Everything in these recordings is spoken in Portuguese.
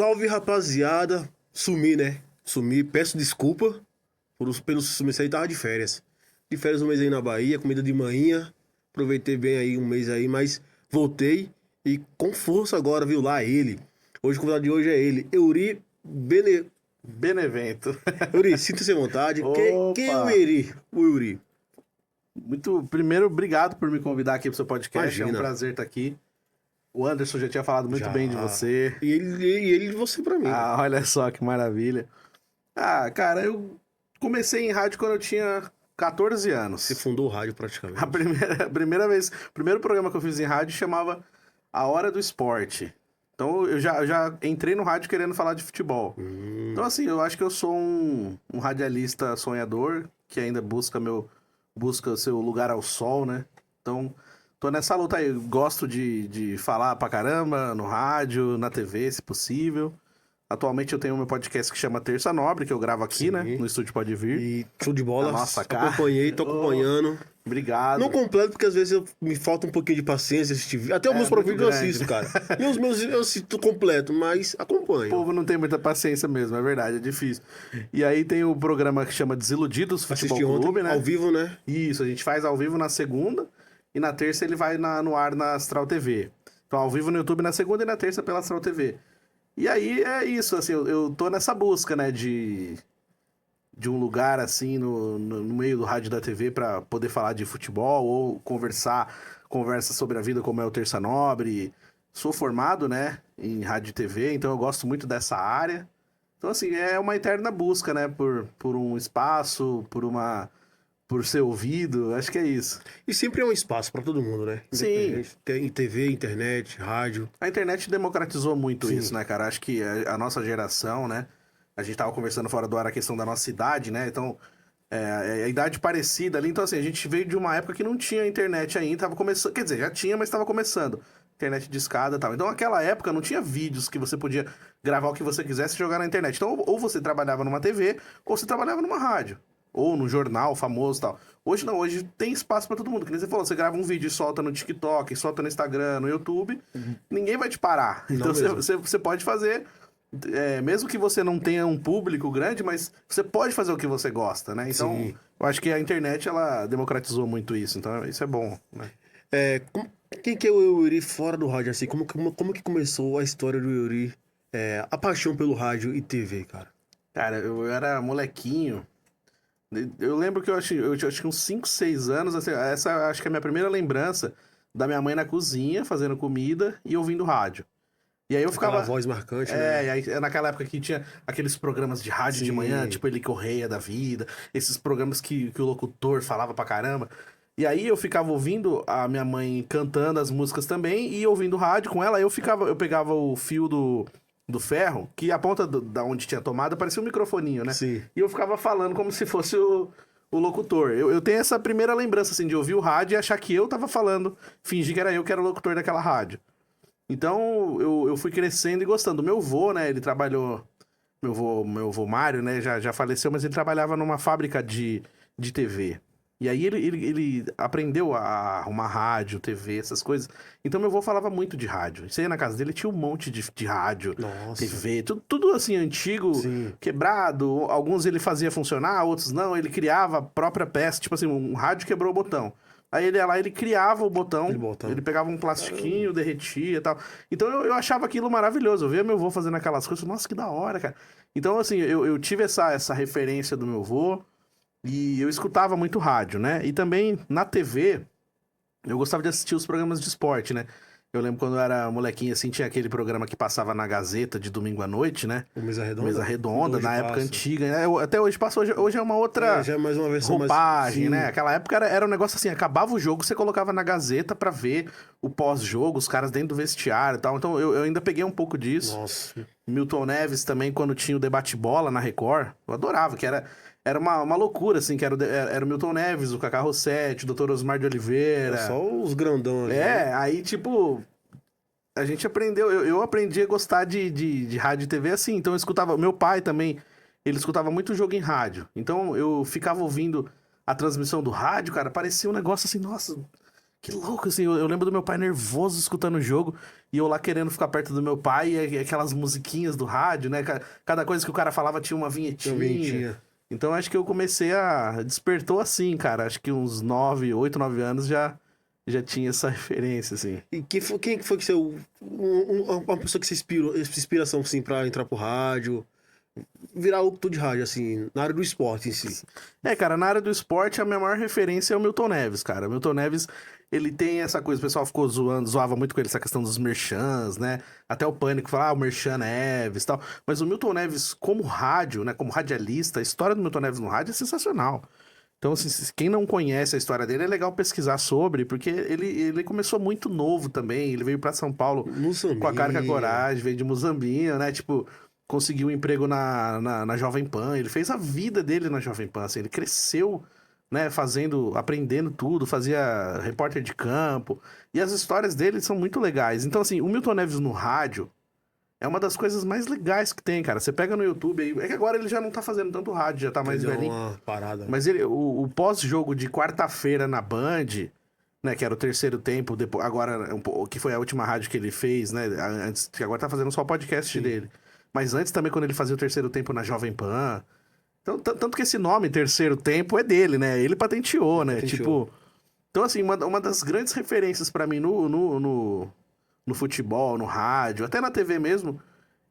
Salve, rapaziada. Sumi, né? Sumi. Peço desculpa pelo sumir. Isso aí, tava de férias. De férias um mês aí na Bahia, comida de manhã. Aproveitei bem aí um mês aí, mas voltei e com força agora, viu? Lá ele. Hoje o convidado de hoje é ele, Eury Benevento. Eury, sinta-se à vontade. Quem é o Eury? O Eury. Primeiro, obrigado por me convidar aqui pro seu podcast. Imagina. É um prazer estar aqui. O Anderson já tinha falado muito Já. bem de você. E ele de você pra mim. Ah, olha só que maravilha. Ah, cara, eu comecei em rádio quando eu tinha 14 anos. Você fundou o rádio praticamente. A primeira vez, o primeiro programa que eu fiz em rádio chamava A Hora do Esporte. Então eu já entrei no rádio querendo falar de futebol. Então assim, eu acho que eu sou um radialista sonhador que ainda busca o seu lugar ao sol, né? Então tô nessa luta aí. Eu gosto de falar pra caramba no rádio, na TV, se possível. Atualmente eu tenho meu podcast que chama Terça Nobre, que eu gravo aqui, Sim. né? No estúdio Pode Vir. E show de bola. Nossa, cara. Acompanhei, tô acompanhando. Obrigado. Não completo, porque às vezes me falta um pouquinho de paciência assistir. Até os meus próprios muito vídeos eu grande. assisto, cara. E os meus eu assisto completo, mas O acompanho. povo não tem muita paciência mesmo, é verdade, é difícil. E aí tem o programa que chama Desiludidos Futebol Assisti ontem, Clube, né? ao vivo, né? Isso, a gente faz ao vivo na segunda e na terça ele vai no ar na Astral TV. Então ao vivo no YouTube na segunda e na terça pela Astral TV. E aí é isso, assim, eu tô nessa busca, né, de um lugar, assim, no meio do rádio e da TV pra poder falar de futebol ou conversa sobre a vida como é o Terça Nobre. Sou formado, né, em rádio e TV, então eu gosto muito dessa área. Então, assim, é uma eterna busca, né, por um espaço, por ser ouvido, acho que é isso. E sempre é um espaço pra todo mundo, né? Sim. Independente. Tem TV, internet, rádio. A internet democratizou muito Sim. isso, né, cara? Acho que a nossa geração, né? A gente tava conversando fora do ar a questão da nossa idade, né? Então, a idade parecida ali. Então, assim, a gente veio de uma época que não tinha internet ainda, tava começando. Quer dizer, já tinha, mas tava começando. Internet de escada e tal. Então, naquela época não tinha vídeos que você podia gravar o que você quisesse e jogar na internet. Então, ou você trabalhava numa TV, ou você trabalhava numa rádio. Ou no jornal famoso e tal. Hoje não, hoje tem espaço pra todo mundo. Que nem você falou, você grava um vídeo e solta no TikTok, solta no Instagram, no YouTube, ninguém vai te parar. Não Então mesmo. você pode fazer, mesmo que você não tenha um público grande, mas você pode fazer o que você gosta, né? Então, Sim. eu acho que a internet, ela democratizou muito isso. Então, isso é bom, né? Quem que é o Eury fora do rádio, assim? Como que começou a história do Eury? A paixão pelo rádio e TV, cara. Cara, eu era molequinho. Eu lembro que eu tinha uns 5, 6 anos. Assim, essa acho que é a minha primeira lembrança da minha mãe na cozinha, fazendo comida e ouvindo rádio. E aí eu ficava. Aquela voz marcante, né? E aí naquela época que tinha aqueles programas de rádio de Sim. manhã, tipo Eli Correia da vida, esses programas que o locutor falava pra caramba. E aí eu ficava ouvindo a minha mãe cantando as músicas também e ouvindo rádio com ela. Aí eu pegava o fio do ferro, que a ponta da onde tinha tomada parecia um microfoninho, né? Sim. E eu ficava falando como se fosse o locutor. Eu tenho essa primeira lembrança, assim, de ouvir o rádio e achar que eu tava falando, fingir que era eu que era o locutor daquela rádio. Então, eu fui crescendo e gostando. Meu vô, né, ele trabalhou... Meu vô Mário, né, já faleceu, mas ele trabalhava numa fábrica de TV. E aí ele aprendeu a arrumar rádio, TV, essas coisas. Então meu avô falava muito de rádio. Você ia na casa dele, tinha um monte de rádio, Nossa. TV, tudo assim, antigo, Sim. quebrado. Alguns ele fazia funcionar, outros não. Ele criava a própria peça, tipo assim, um rádio quebrou o botão. Aí ele ia lá, ele criava o botão, ele pegava um plastiquinho, derretia e tal. Então eu achava aquilo maravilhoso. Eu via meu avô fazendo aquelas coisas, nossa, que da hora, cara. Então assim, eu tive essa referência do meu avô. E eu escutava muito rádio, né? E também na TV, eu gostava de assistir os programas de esporte, né? Eu lembro quando eu era molequinho, assim, tinha aquele programa que passava na Gazeta de domingo à noite, né? O Mesa Redonda? Mesa Redonda, Hoje na época passa. antiga, né? Até hoje passa, hoje é uma outra Já é mais uma versão roupagem, mais... né? Aquela época era um negócio assim, acabava o jogo, você colocava na Gazeta pra ver o pós-jogo, os caras dentro do vestiário e tal. Então eu ainda peguei um pouco disso. Nossa. Milton Neves também, quando tinha o debate bola na Record, eu adorava, que era uma loucura, assim, que era o Milton Neves, o Cacá Rossetti, o Dr. Osmar de Oliveira. É só os grandão ali. né? Aí, tipo, a gente aprendeu, eu aprendi a gostar de rádio e TV assim, então eu escutava, meu pai também, ele escutava muito jogo em rádio, então eu ficava ouvindo a transmissão do rádio, cara, parecia um negócio assim, nossa, Que louco, assim, eu lembro do meu pai nervoso escutando o jogo e eu lá querendo ficar perto do meu pai e aquelas musiquinhas do rádio, né? Cada coisa que o cara falava tinha uma Tinha uma vinhetinha. vinhetinha. Então acho que eu comecei a... Despertou assim, cara. Acho que uns 8, 9 anos já tinha essa referência, assim. E quem que foi que seu. Uma pessoa que se inspirou, inspiração, assim, pra entrar pro rádio, virar locutor de rádio, assim, na área do esporte em si. Cara, na área do esporte, a minha maior referência é o Milton Neves, cara. O Milton Neves, ele tem essa coisa, o pessoal ficou zoava muito com ele, essa questão dos merchans, né? Até o Pânico fala, o merchan Neves e tal. Mas o Milton Neves, como rádio, né? Como radialista, a história do Milton Neves no rádio é sensacional. Então, assim, quem não conhece a história dele, é legal pesquisar sobre, porque ele começou muito novo também. Ele veio pra São Paulo com a cara e com a coragem, veio de Muzambinho, né? Tipo, conseguiu um emprego na Jovem Pan. Ele fez a vida dele na Jovem Pan, assim, ele cresceu, né, aprendendo tudo, fazia repórter de campo. E as histórias dele são muito legais. Então, assim, o Milton Neves no rádio é uma das coisas mais legais que tem, cara. Você pega no YouTube aí. É que agora ele já não tá fazendo tanto rádio, já tá mais Deu velhinho. uma parada. Mas o pós-jogo de quarta-feira na Band, né, que era o terceiro tempo, depois, agora, que foi a última rádio que ele fez, né, antes, que agora tá fazendo só o podcast dele. Mas antes também, quando ele fazia o terceiro tempo na Jovem Pan. Então, tanto que esse nome, terceiro tempo, é dele, né? Ele patenteou, né? Patenteou. Tipo. Então, assim, uma das grandes referências pra mim no futebol, no rádio, até na TV mesmo,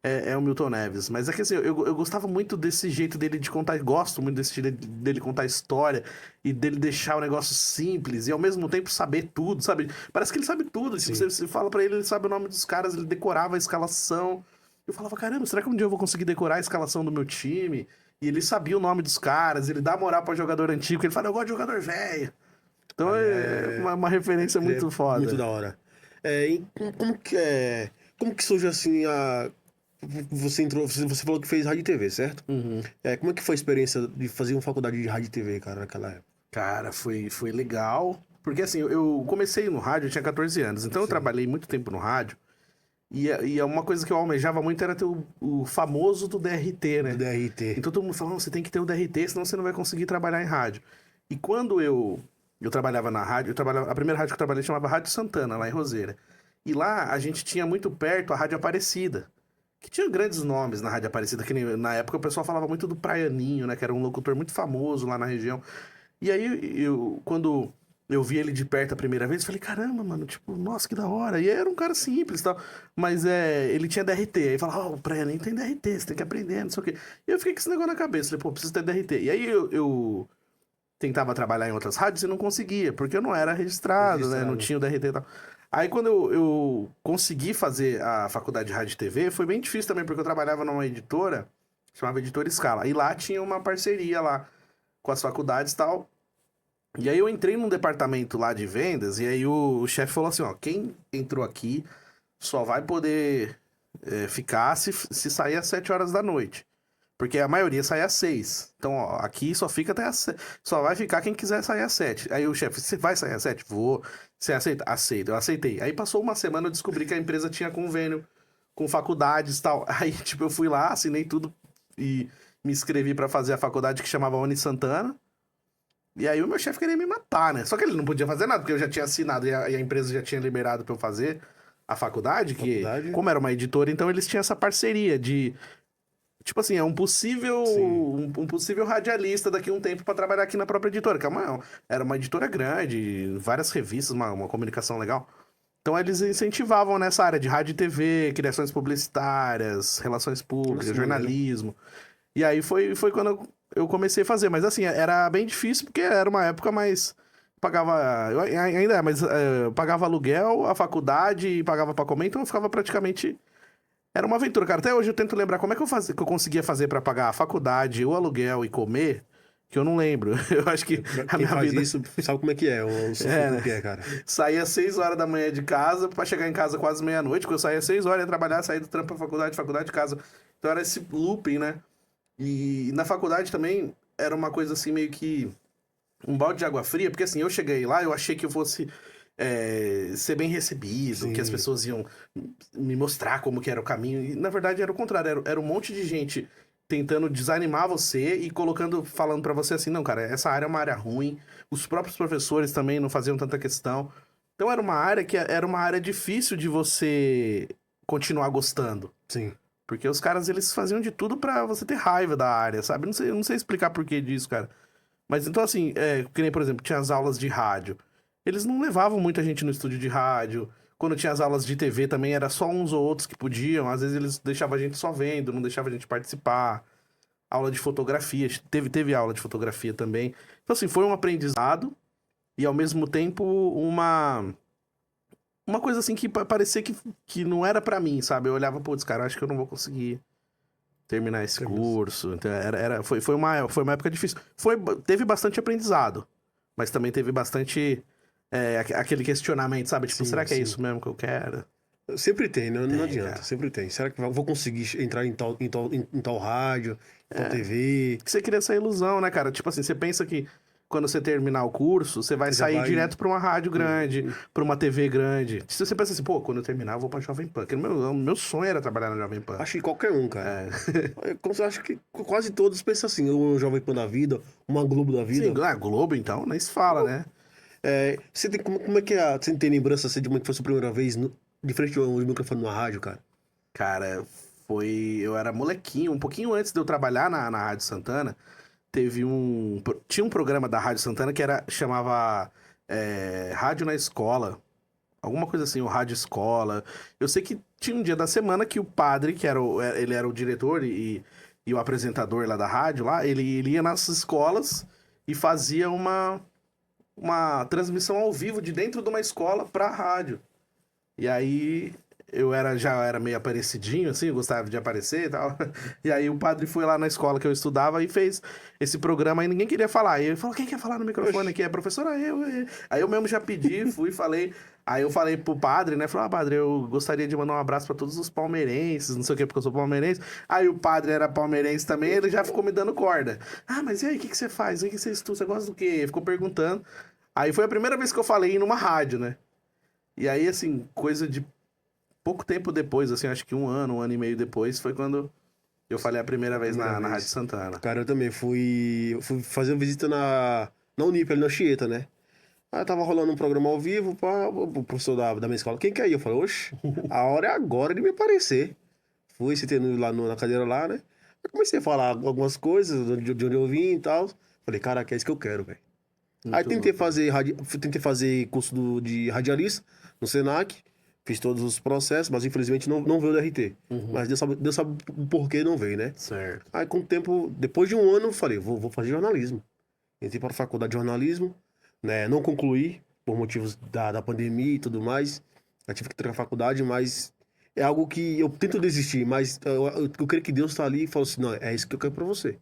é o Milton Neves. Mas é que assim, eu gostava muito desse jeito dele de contar, gosto muito desse jeito dele contar história e dele deixar o negócio simples e ao mesmo tempo saber tudo, sabe? Parece que ele sabe tudo. Se você fala pra ele, ele sabe o nome dos caras, ele decorava a escalação. Eu falava, caramba, será que um dia eu vou conseguir decorar a escalação do meu time? E ele sabia o nome dos caras, ele dá moral pra jogador antigo, ele fala, eu gosto de jogador velho. Então é uma referência muito foda. Muito da hora. E como que surge assim a. Você entrou, você falou que fez rádio e TV, certo? Uhum. Como é que foi a experiência de fazer uma faculdade de rádio e TV, cara, naquela época? Cara, foi legal. Porque assim, eu comecei no rádio, eu tinha 14 anos. Então eu trabalhei muito tempo no rádio. E uma coisa que eu almejava muito era ter o famoso do DRT, né? Do DRT. Então todo mundo falava, você tem que ter o DRT, senão você não vai conseguir trabalhar em rádio. E quando eu trabalhava na rádio, a primeira rádio que eu trabalhei chamava Rádio Santana, lá em Roseira. E lá a gente tinha muito perto a Rádio Aparecida, que tinha grandes nomes na Rádio Aparecida, que na época o pessoal falava muito do Praianinho, né? Que era um locutor muito famoso lá na região. E aí, quando eu vi ele de perto a primeira vez, eu falei, caramba, mano, tipo, nossa, que da hora. E aí era um cara simples e tal, mas ele tinha DRT. Aí falava, o Praianinho tem DRT, você tem que aprender, não sei o quê. E eu fiquei com esse negócio na cabeça, falei, pô, preciso ter DRT. E aí eu tentava trabalhar em outras rádios e não conseguia, porque eu não era registrado, né? Não tinha o DRT e tal. Aí quando eu consegui fazer a faculdade de rádio e TV, foi bem difícil também, porque eu trabalhava numa editora, chamava Editora Scala. E lá tinha uma parceria lá com as faculdades e tal. E aí eu entrei num departamento lá de vendas, e aí o chefe falou assim, ó, quem entrou aqui só vai poder ficar se sair às 7 horas da noite. Porque a maioria sai às 6. Então, ó, aqui só fica até só vai ficar quem quiser sair às 7. Aí o chefe, você vai sair às 7? Vou. Você aceita? Aceito. Eu aceitei. Aí passou uma semana, eu descobri que a empresa tinha convênio com faculdades e tal. Aí, tipo, eu fui lá, assinei tudo e me inscrevi pra fazer a faculdade que chamava Uni Santana. E aí o meu chefe queria me matar, né? Só que ele não podia fazer nada, porque eu já tinha assinado e a empresa já tinha liberado pra eu fazer a faculdade, que, como era uma editora, então eles tinham essa parceria de... Tipo assim, é um possível radialista daqui a um tempo pra trabalhar aqui na própria editora, que era uma editora grande, várias revistas, uma comunicação legal. Então eles incentivavam nessa área de rádio e TV, criações publicitárias, relações públicas, jornalismo. E aí foi quando eu comecei a fazer. Mas assim, era bem difícil porque era uma época mais... ainda é, mas eu pagava aluguel, a faculdade, pagava pra comer, então eu ficava praticamente... Era uma aventura, cara. Até hoje eu tento lembrar como é que eu conseguia fazer pra pagar a faculdade, o aluguel e comer, que eu não lembro. Eu acho que a minha faz vida... isso sabe como é que é, o né? que é, cara. Saía às 6 horas da manhã de casa pra chegar em casa quase meia-noite, porque eu saía às 6 horas, ia trabalhar, saía do trampo pra faculdade, casa. Então era esse looping, né? E na faculdade também era uma coisa assim meio que um balde de água fria, porque assim, eu cheguei lá, eu achei que eu fosse... ser bem recebido, Sim. que as pessoas iam me mostrar como que era o caminho. E, na verdade, era o contrário. Era um monte de gente tentando desanimar você e falando pra você assim, não, cara, essa área é uma área ruim. Os próprios professores também não faziam tanta questão. Então era uma área que era uma área difícil de você continuar gostando. Sim. Porque os caras, eles faziam de tudo pra você ter raiva da área, sabe? Não sei explicar por que disso, cara. Mas então, assim, que nem, por exemplo, tinha as aulas de rádio. Eles não levavam muita gente no estúdio de rádio. Quando tinha as aulas de TV também, era só uns ou outros que podiam. Às vezes eles deixavam a gente só vendo, não deixavam a gente participar. Aula de fotografia, teve aula de fotografia também. Então, assim, foi um aprendizado e, ao mesmo tempo, uma coisa assim que parecia que não era pra mim, sabe? Eu olhava, putz, cara, eu acho que eu não vou conseguir terminar esse curso. Então, foi uma época difícil. Teve bastante aprendizado, mas também teve bastante aquele questionamento, sabe? Tipo, será que é isso mesmo que eu quero? Sempre tem, não Tem, adianta, cara. sempre tem. Será que eu vou conseguir entrar em tal rádio, em tal TV? Que você cria essa ilusão, né, cara? Tipo assim, você pensa que quando você terminar o curso, você vai Você já sair vai- direto pra uma rádio grande, pra uma TV grande. Se você pensa assim, pô, quando eu terminar, eu vou pra Jovem Pan. Porque o meu sonho era trabalhar na Jovem Pan. Acho que qualquer um, cara. Eu acho que quase todos pensam assim, ou um Jovem Pan da vida, uma Globo da vida. Sim, Globo, então, nem se fala, né? Você tem, como é que é, você tem lembrança assim, de como é que foi a sua primeira vez de frente ao microfone numa rádio, cara? Cara, eu era molequinho, um pouquinho antes de eu trabalhar na Rádio Santana, tinha um programa da Rádio Santana que chamava Rádio na Escola. Alguma coisa assim, o Rádio Escola. Eu sei que tinha um dia da semana que o padre, ele era o diretor e o apresentador lá da rádio, lá, ele ia nas escolas e fazia uma transmissão ao vivo de dentro de uma escola pra rádio. E aí já era meio aparecidinho, assim, eu gostava de aparecer e tal. E aí o padre foi lá na escola que eu estudava e fez esse programa, aí ninguém queria falar. E ele falou, quem quer falar no microfone aqui? É professora, eu. Aí eu mesmo já pedi, fui, falei. Aí eu falei pro padre, né? Falei, padre, eu gostaria de mandar um abraço pra todos os palmeirenses, não sei o que, porque eu sou palmeirense. Aí o padre era palmeirense também, ele já ficou me dando corda. Ah, mas e aí, o que você faz? O que você estuda? Você gosta do quê? Ficou perguntando. Aí foi a primeira vez que eu falei numa rádio, né? E aí, assim, coisa de pouco tempo depois, assim, acho que um ano e meio depois, foi quando eu falei a primeira vez na Rádio Santana. Cara, eu também fui fazer uma visita na Unip, ali na Chieta, né? Aí tava rolando um programa ao vivo, o professor da minha escola, quem quer ir? Eu falei, oxe, a hora é agora de me aparecer. Fui, sentei lá na cadeira lá, né? Aí comecei a falar algumas coisas de onde eu vim e tal. Falei, caraca, é isso que eu quero, velho. Aí Muito tentei louco. fazer curso de radialista no Senac, fiz todos os processos, mas infelizmente não veio o DRT. Mas Deus sabe o porquê não veio, né? Certo. Aí com o tempo, depois de um ano, eu falei, vou fazer jornalismo. Entrei para a faculdade de jornalismo, né? Não concluí, por motivos da pandemia e tudo mais. Eu tive que trocar a faculdade, mas é algo que eu tento desistir, mas eu creio que Deus está ali e falou assim, não, é isso que eu quero para você.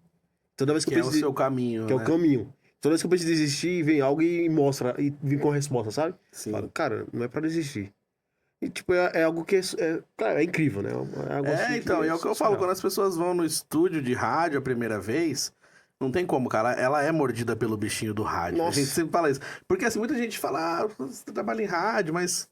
Toda vez que Que eu é o penso seu caminho, que é o né? caminho. Toda vez que eu penso em desistir, vem algo e mostra, e vem com a resposta, sabe? Sim. Falo, cara, não é pra desistir. E, tipo, é algo que cara, é incrível, né? É algo assim Então, e é o que eu falo, surreal. quando as pessoas vão no estúdio de rádio a primeira vez, não tem como, cara, ela é mordida pelo bichinho do rádio. Nossa. A gente sempre fala isso. Porque assim, muita gente fala, você trabalha em rádio, mas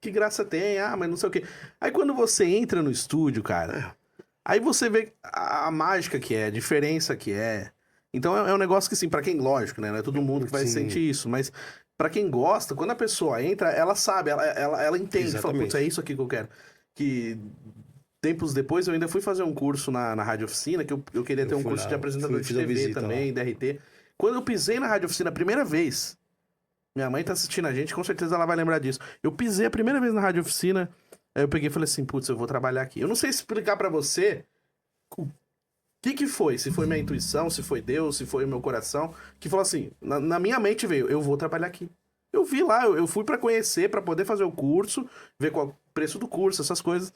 que graça tem? Ah, mas não sei o quê. Aí quando você entra no estúdio, cara, aí você vê a mágica que é, a diferença que é. Então é um negócio que, assim, pra quem, lógico, né? Não é todo mundo que vai Sim. sentir isso, mas pra quem gosta, quando a pessoa entra, ela sabe, ela entende, fala, putz, Exatamente. é isso aqui que eu quero. Que tempos depois eu ainda fui fazer um curso na Rádio Oficina, que eu queria ter um fui curso lá, de apresentador de fiz a TV visita também, DRT. Quando eu pisei na Rádio Oficina a primeira vez, minha mãe tá assistindo a gente, com certeza ela vai lembrar disso. Eu pisei a primeira vez na Rádio Oficina, aí eu peguei e falei assim, putz, eu vou trabalhar aqui. Eu não sei explicar pra você o que foi, se foi minha intuição, se foi Deus, se foi o meu coração, que falou assim, na minha mente veio, eu vou trabalhar aqui. Eu vi lá, eu fui pra conhecer, pra poder fazer o curso, ver qual é o preço do curso, essas coisas.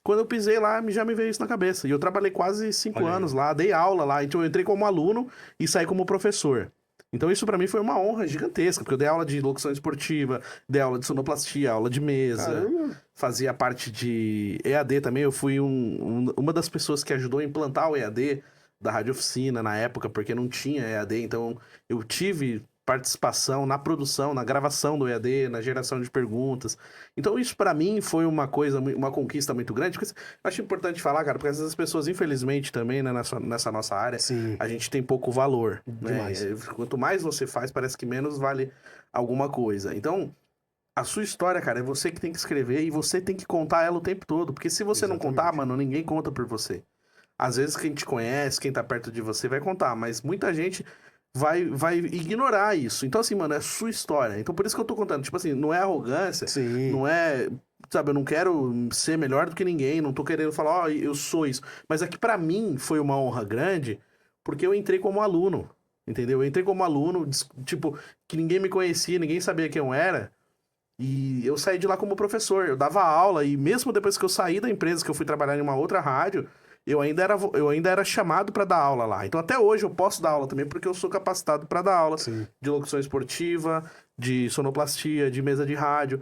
Quando eu pisei lá, já me veio isso na cabeça. E eu trabalhei quase 5 Olha aí. anos lá, dei aula lá. Então eu entrei como aluno e saí como professor. Então isso pra mim foi uma honra gigantesca, porque eu dei aula de locução esportiva, dei aula de sonoplastia, aula de mesa, Caramba. fazia parte de EAD também. Eu fui uma das pessoas que ajudou a implantar o EAD da Rádio Oficina na época, porque não tinha EAD. Então eu tive participação na produção, na gravação do EAD, na geração de perguntas. Então isso pra mim foi uma coisa, uma conquista muito grande. Porque eu acho importante falar, cara, porque às vezes as pessoas, infelizmente, também, né, nessa nossa área, Sim. a gente tem pouco valor, né? Demais. Quanto mais você faz, parece que menos vale alguma coisa. Então, A sua história, cara, é você que tem que escrever e você tem que contar ela o tempo todo. Porque se você não contar, Exatamente. mano, ninguém conta por você. Às vezes quem te conhece, quem tá perto de você vai contar, mas muita gente vai ignorar isso. Então, assim, mano, é sua história. Então, por isso que eu tô contando. Tipo assim, não é arrogância, Sim. não é. Sabe, eu não quero ser melhor do que ninguém, não tô querendo falar, ó, eu sou isso. Mas é que pra mim foi uma honra grande, porque eu entrei como aluno. Entendeu? Eu entrei como aluno, tipo, que ninguém me conhecia, ninguém sabia quem eu era. E eu saí de lá como professor, eu dava aula, e mesmo depois que eu saí da empresa, que eu fui trabalhar em uma outra rádio, eu ainda era chamado para dar aula lá. Então até hoje eu posso dar aula também, porque eu sou capacitado para dar aula Sim. de locução esportiva, de sonoplastia, de mesa de rádio.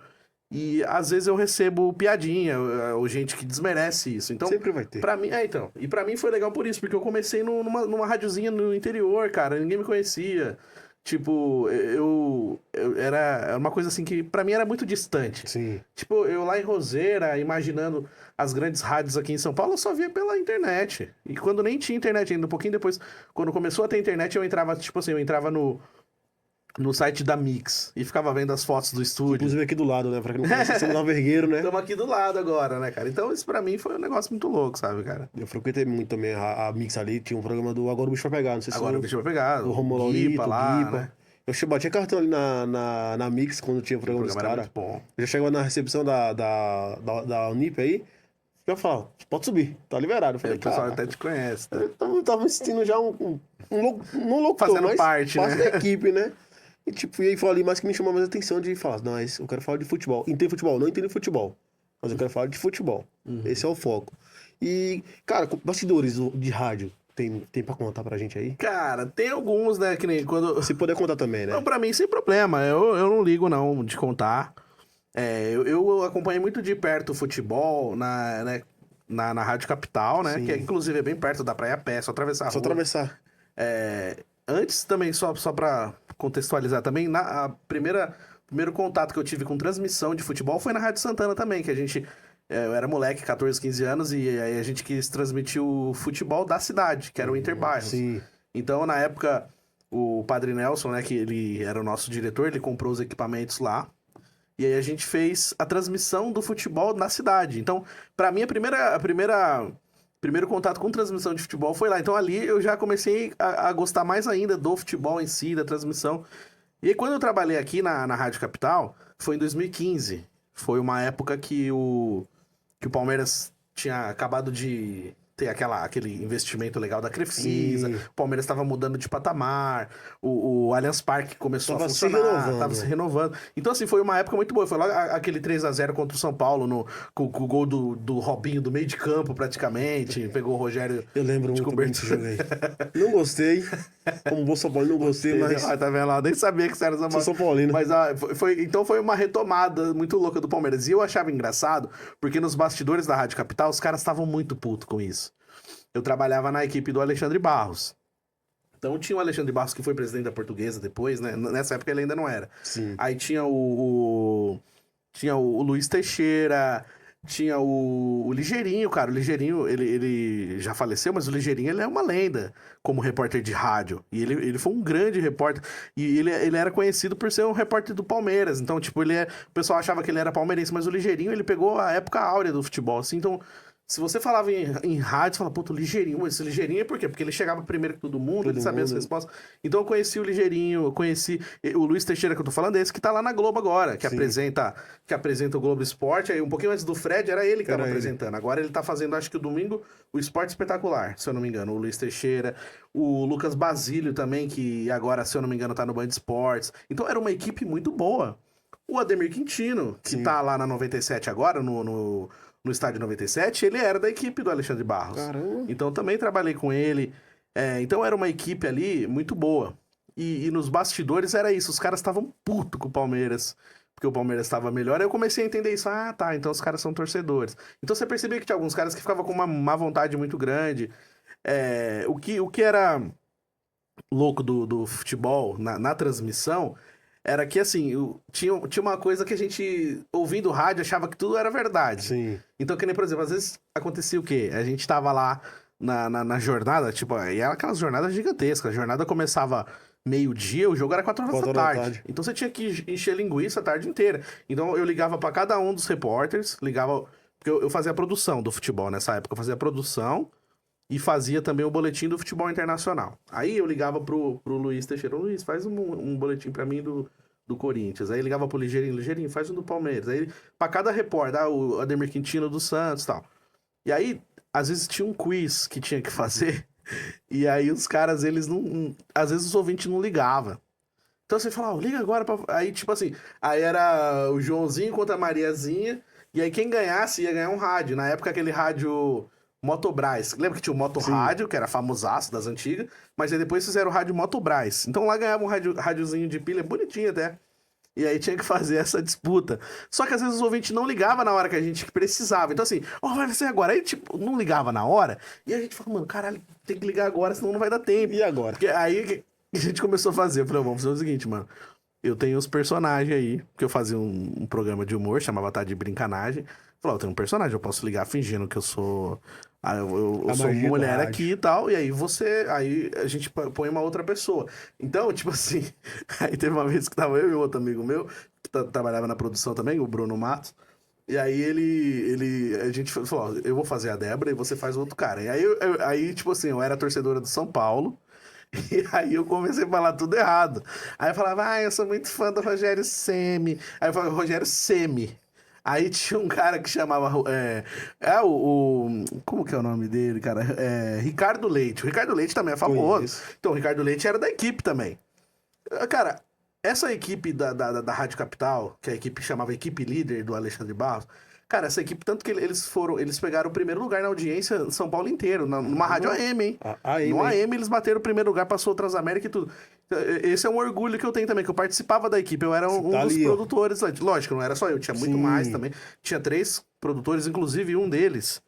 E às vezes eu recebo piadinha, ou gente que desmerece isso. Então, Sempre vai ter. pra mim, então, e pra mim foi legal por isso, porque eu comecei numa radiozinha no interior, cara, ninguém me conhecia. Tipo, era uma coisa assim que pra mim era muito distante. Sim. Tipo, eu lá em Roseira, imaginando as grandes rádios aqui em São Paulo, eu só via pela internet. E quando nem tinha internet ainda, um pouquinho depois, quando começou a ter internet, eu entrava, tipo assim, eu entrava no site da Mix e ficava vendo as fotos do estúdio. Inclusive aqui do lado, né? Pra quem não conhece, estamos na Vergueiro, né? Estamos aqui do lado agora, né, cara? Então isso pra mim foi um negócio muito louco, sabe, cara? Eu frequentei muito também a Mix ali, tinha um programa do Agora o Bicho Vai Pegar, não sei se Agora o bicho vai pegar, o o Romulo Guipa Laurito, o lá, Guipa. né? Batia cartão ali na Mix quando tinha o O programa dos programa era caras. muito bom. Eu já chegava na recepção da Unip aí, já falava, pode subir, tá liberado. Eu É, falei, o pessoal cara, até te conhece, tá? eu tava me sentindo já não locutor, Fazendo mas parte, né? da equipe, né? E tipo, e aí foi ali mais que me chamou mais a atenção de falar, não, eu quero falar de futebol. Entendo futebol, não entendo futebol, mas eu quero falar de futebol. Esse é o foco. E, cara, bastidores de rádio, tem pra contar pra gente aí? Cara, tem alguns, né, que nem quando... Se puder contar também, né? Não, pra mim, sem problema. Eu não ligo, não, de contar. É, eu acompanhei muito de perto o futebol na Rádio Capital, né? Sim. Que inclusive é bem perto da Praia Pé, só atravessar a Só rua. atravessar. É, antes também, só pra contextualizar também, primeiro contato que eu tive com transmissão de futebol foi na Rádio Santana também, que a gente... eu era moleque, 14, 15 anos, e aí a gente quis transmitir o futebol da cidade, que era o Interbairros. Sim. Então, na época, o Padre Nelson, né, que ele era o nosso diretor, ele comprou os equipamentos lá. E aí a gente fez a transmissão do futebol na cidade. Então, pra mim, primeiro contato com transmissão de futebol foi lá. Então, ali eu já comecei a gostar mais ainda do futebol em si, da transmissão. E aí, quando eu trabalhei aqui na Rádio Capital, foi em 2015. Foi uma época que o Palmeiras tinha acabado de ter aquele investimento legal da Crefisa, Sim. o Palmeiras estava mudando de patamar, o Allianz Parque começou Tava a se funcionar, renovando. estava se renovando. Então, assim, foi uma época muito boa. Foi lá aquele 3-0 contra o São Paulo, com o gol do Robinho do meio de campo, praticamente. Pegou o Rogério Eu lembro de muito bem desse cobertura. jogo aí. Não gostei. Como bom São Paulo, não gostei, mas Ah, tá vendo lá? Eu nem sabia que você era São sou Paulo. São Paulino. Mas então foi uma retomada muito louca do Palmeiras. E eu achava engraçado, porque nos bastidores da Rádio Capital, os caras estavam muito putos com isso. Eu trabalhava na equipe do Alexandre Barros. Então tinha o Alexandre Barros, que foi presidente da Portuguesa depois, né? Nessa época ele ainda não era. Sim. Aí tinha tinha o Luiz Teixeira, tinha o Ligeirinho, cara. O Ligeirinho, ele já faleceu, mas o Ligeirinho, ele é uma lenda como repórter de rádio. E ele foi um grande repórter. E ele era conhecido por ser um repórter do Palmeiras. Então, tipo, o pessoal achava que ele era palmeirense, mas o Ligeirinho, ele pegou a época áurea do futebol, assim. Então, se você falava em rádio, você falava, puta, o Ligeirinho. Esse Ligeirinho é por quê? Porque ele chegava primeiro que todo mundo, ele sabia as respostas. Então eu conheci o Ligeirinho, eu conheci o Luiz Teixeira, que eu tô falando, é esse que tá lá na Globo agora, que Sim. apresenta o Globo Esporte. Aí um pouquinho antes do Fred, era ele que tava Era ele. apresentando. Agora ele tá fazendo, acho que o domingo, o Esporte Espetacular, se eu não me engano. O Luiz Teixeira, o Lucas Basílio também, que agora, se eu não me engano, tá no Band Esportes. Então era uma equipe muito boa. O Ademir Quintino, que Sim. tá lá na 97 agora, no estádio 97, ele era da equipe do Alexandre Barros. Caramba. Então também trabalhei com ele. Então era uma equipe ali muito boa. E nos bastidores era isso, os caras estavam putos com o Palmeiras, porque o Palmeiras estava melhor. Aí eu comecei a entender isso. Ah, tá, então os caras são torcedores. Então você percebia que tinha alguns caras que ficavam com uma má vontade muito grande. O que era louco do futebol na transmissão era que, assim, tinha uma coisa que a gente, ouvindo rádio, achava que tudo era verdade. Sim. Então, que nem, por exemplo, às vezes acontecia o quê? A gente tava lá na jornada, tipo, e era aquelas jornadas gigantescas. A jornada começava meio-dia, o jogo era 4 horas 4 da horas da tarde. tarde. Então você tinha que encher linguiça a tarde inteira. Então eu ligava pra cada um dos repórteres, ligava. Porque eu fazia a produção do futebol nessa época, eu fazia a produção e fazia também o boletim do futebol internacional. Aí eu ligava pro Luiz Teixeira: Luiz, faz um boletim pra mim do Corinthians. Aí ligava pro Ligeirinho, faz um do Palmeiras. Aí pra cada repórter, o Ademir Quintino do Santos e tal. E aí, às vezes tinha um quiz que tinha que fazer. E aí os caras, eles não. Às vezes os ouvintes não ligavam. Então você falava, liga agora pra. Aí, tipo assim, aí era o Joãozinho contra a Mariazinha. E aí quem ganhasse ia ganhar um rádio. Na época, aquele rádio Motobras. Lembra que tinha o Moto Sim. Rádio, que era famosaço das antigas. Mas aí depois fizeram o rádio Motobras. Então lá ganhava um rádiozinho de pilha, bonitinho até. E aí tinha que fazer essa disputa. Só que às vezes os ouvintes não ligavam na hora que a gente precisava. Então assim, vai ser agora. Aí, tipo, não ligava na hora. E a gente falou, mano, caralho, tem que ligar agora, senão não vai dar tempo. E agora? Porque aí a gente começou a fazer. Eu falei, vamos fazer o seguinte, mano. Eu tenho os personagens aí, porque eu fazia um programa de humor, chamava Tá de Brincanagem. Falei, eu tenho um personagem, eu posso ligar fingindo que eu sou. Eu A sou magia do mulher rádio. aqui e tal, e aí aí a gente põe uma outra pessoa. Então, tipo assim, aí teve uma vez que tava eu e outro amigo meu, que trabalhava na produção também, o Bruno Matos, e aí a gente falou, ó, eu vou fazer a Débora e você faz o outro cara. E aí, tipo assim, eu era torcedora do São Paulo, e aí eu comecei a falar tudo errado. Aí eu falava, eu sou muito fã do Rogério Ceni. Aí eu falava, Rogério Ceni. Aí tinha um cara que chamava. Como que é o nome dele, cara? Ricardo Leite. O Ricardo Leite também é famoso. Conheço. Então, o Ricardo Leite era da equipe também. Cara, essa equipe da Rádio Capital, que a equipe chamava Equipe Líder do Alexandre Barros, cara, essa equipe, tanto que eles pegaram o primeiro lugar na audiência em São Paulo inteiro, numa rádio AM, hein? AM, No hein? AM eles bateram o primeiro lugar, passou o Transamérica e tudo. Esse é um orgulho que eu tenho também, que eu participava da equipe, eu era um Tá dos ali, ó. produtores. Lógico, não era só eu, tinha muito Sim. mais também. Tinha 3 produtores, inclusive um deles,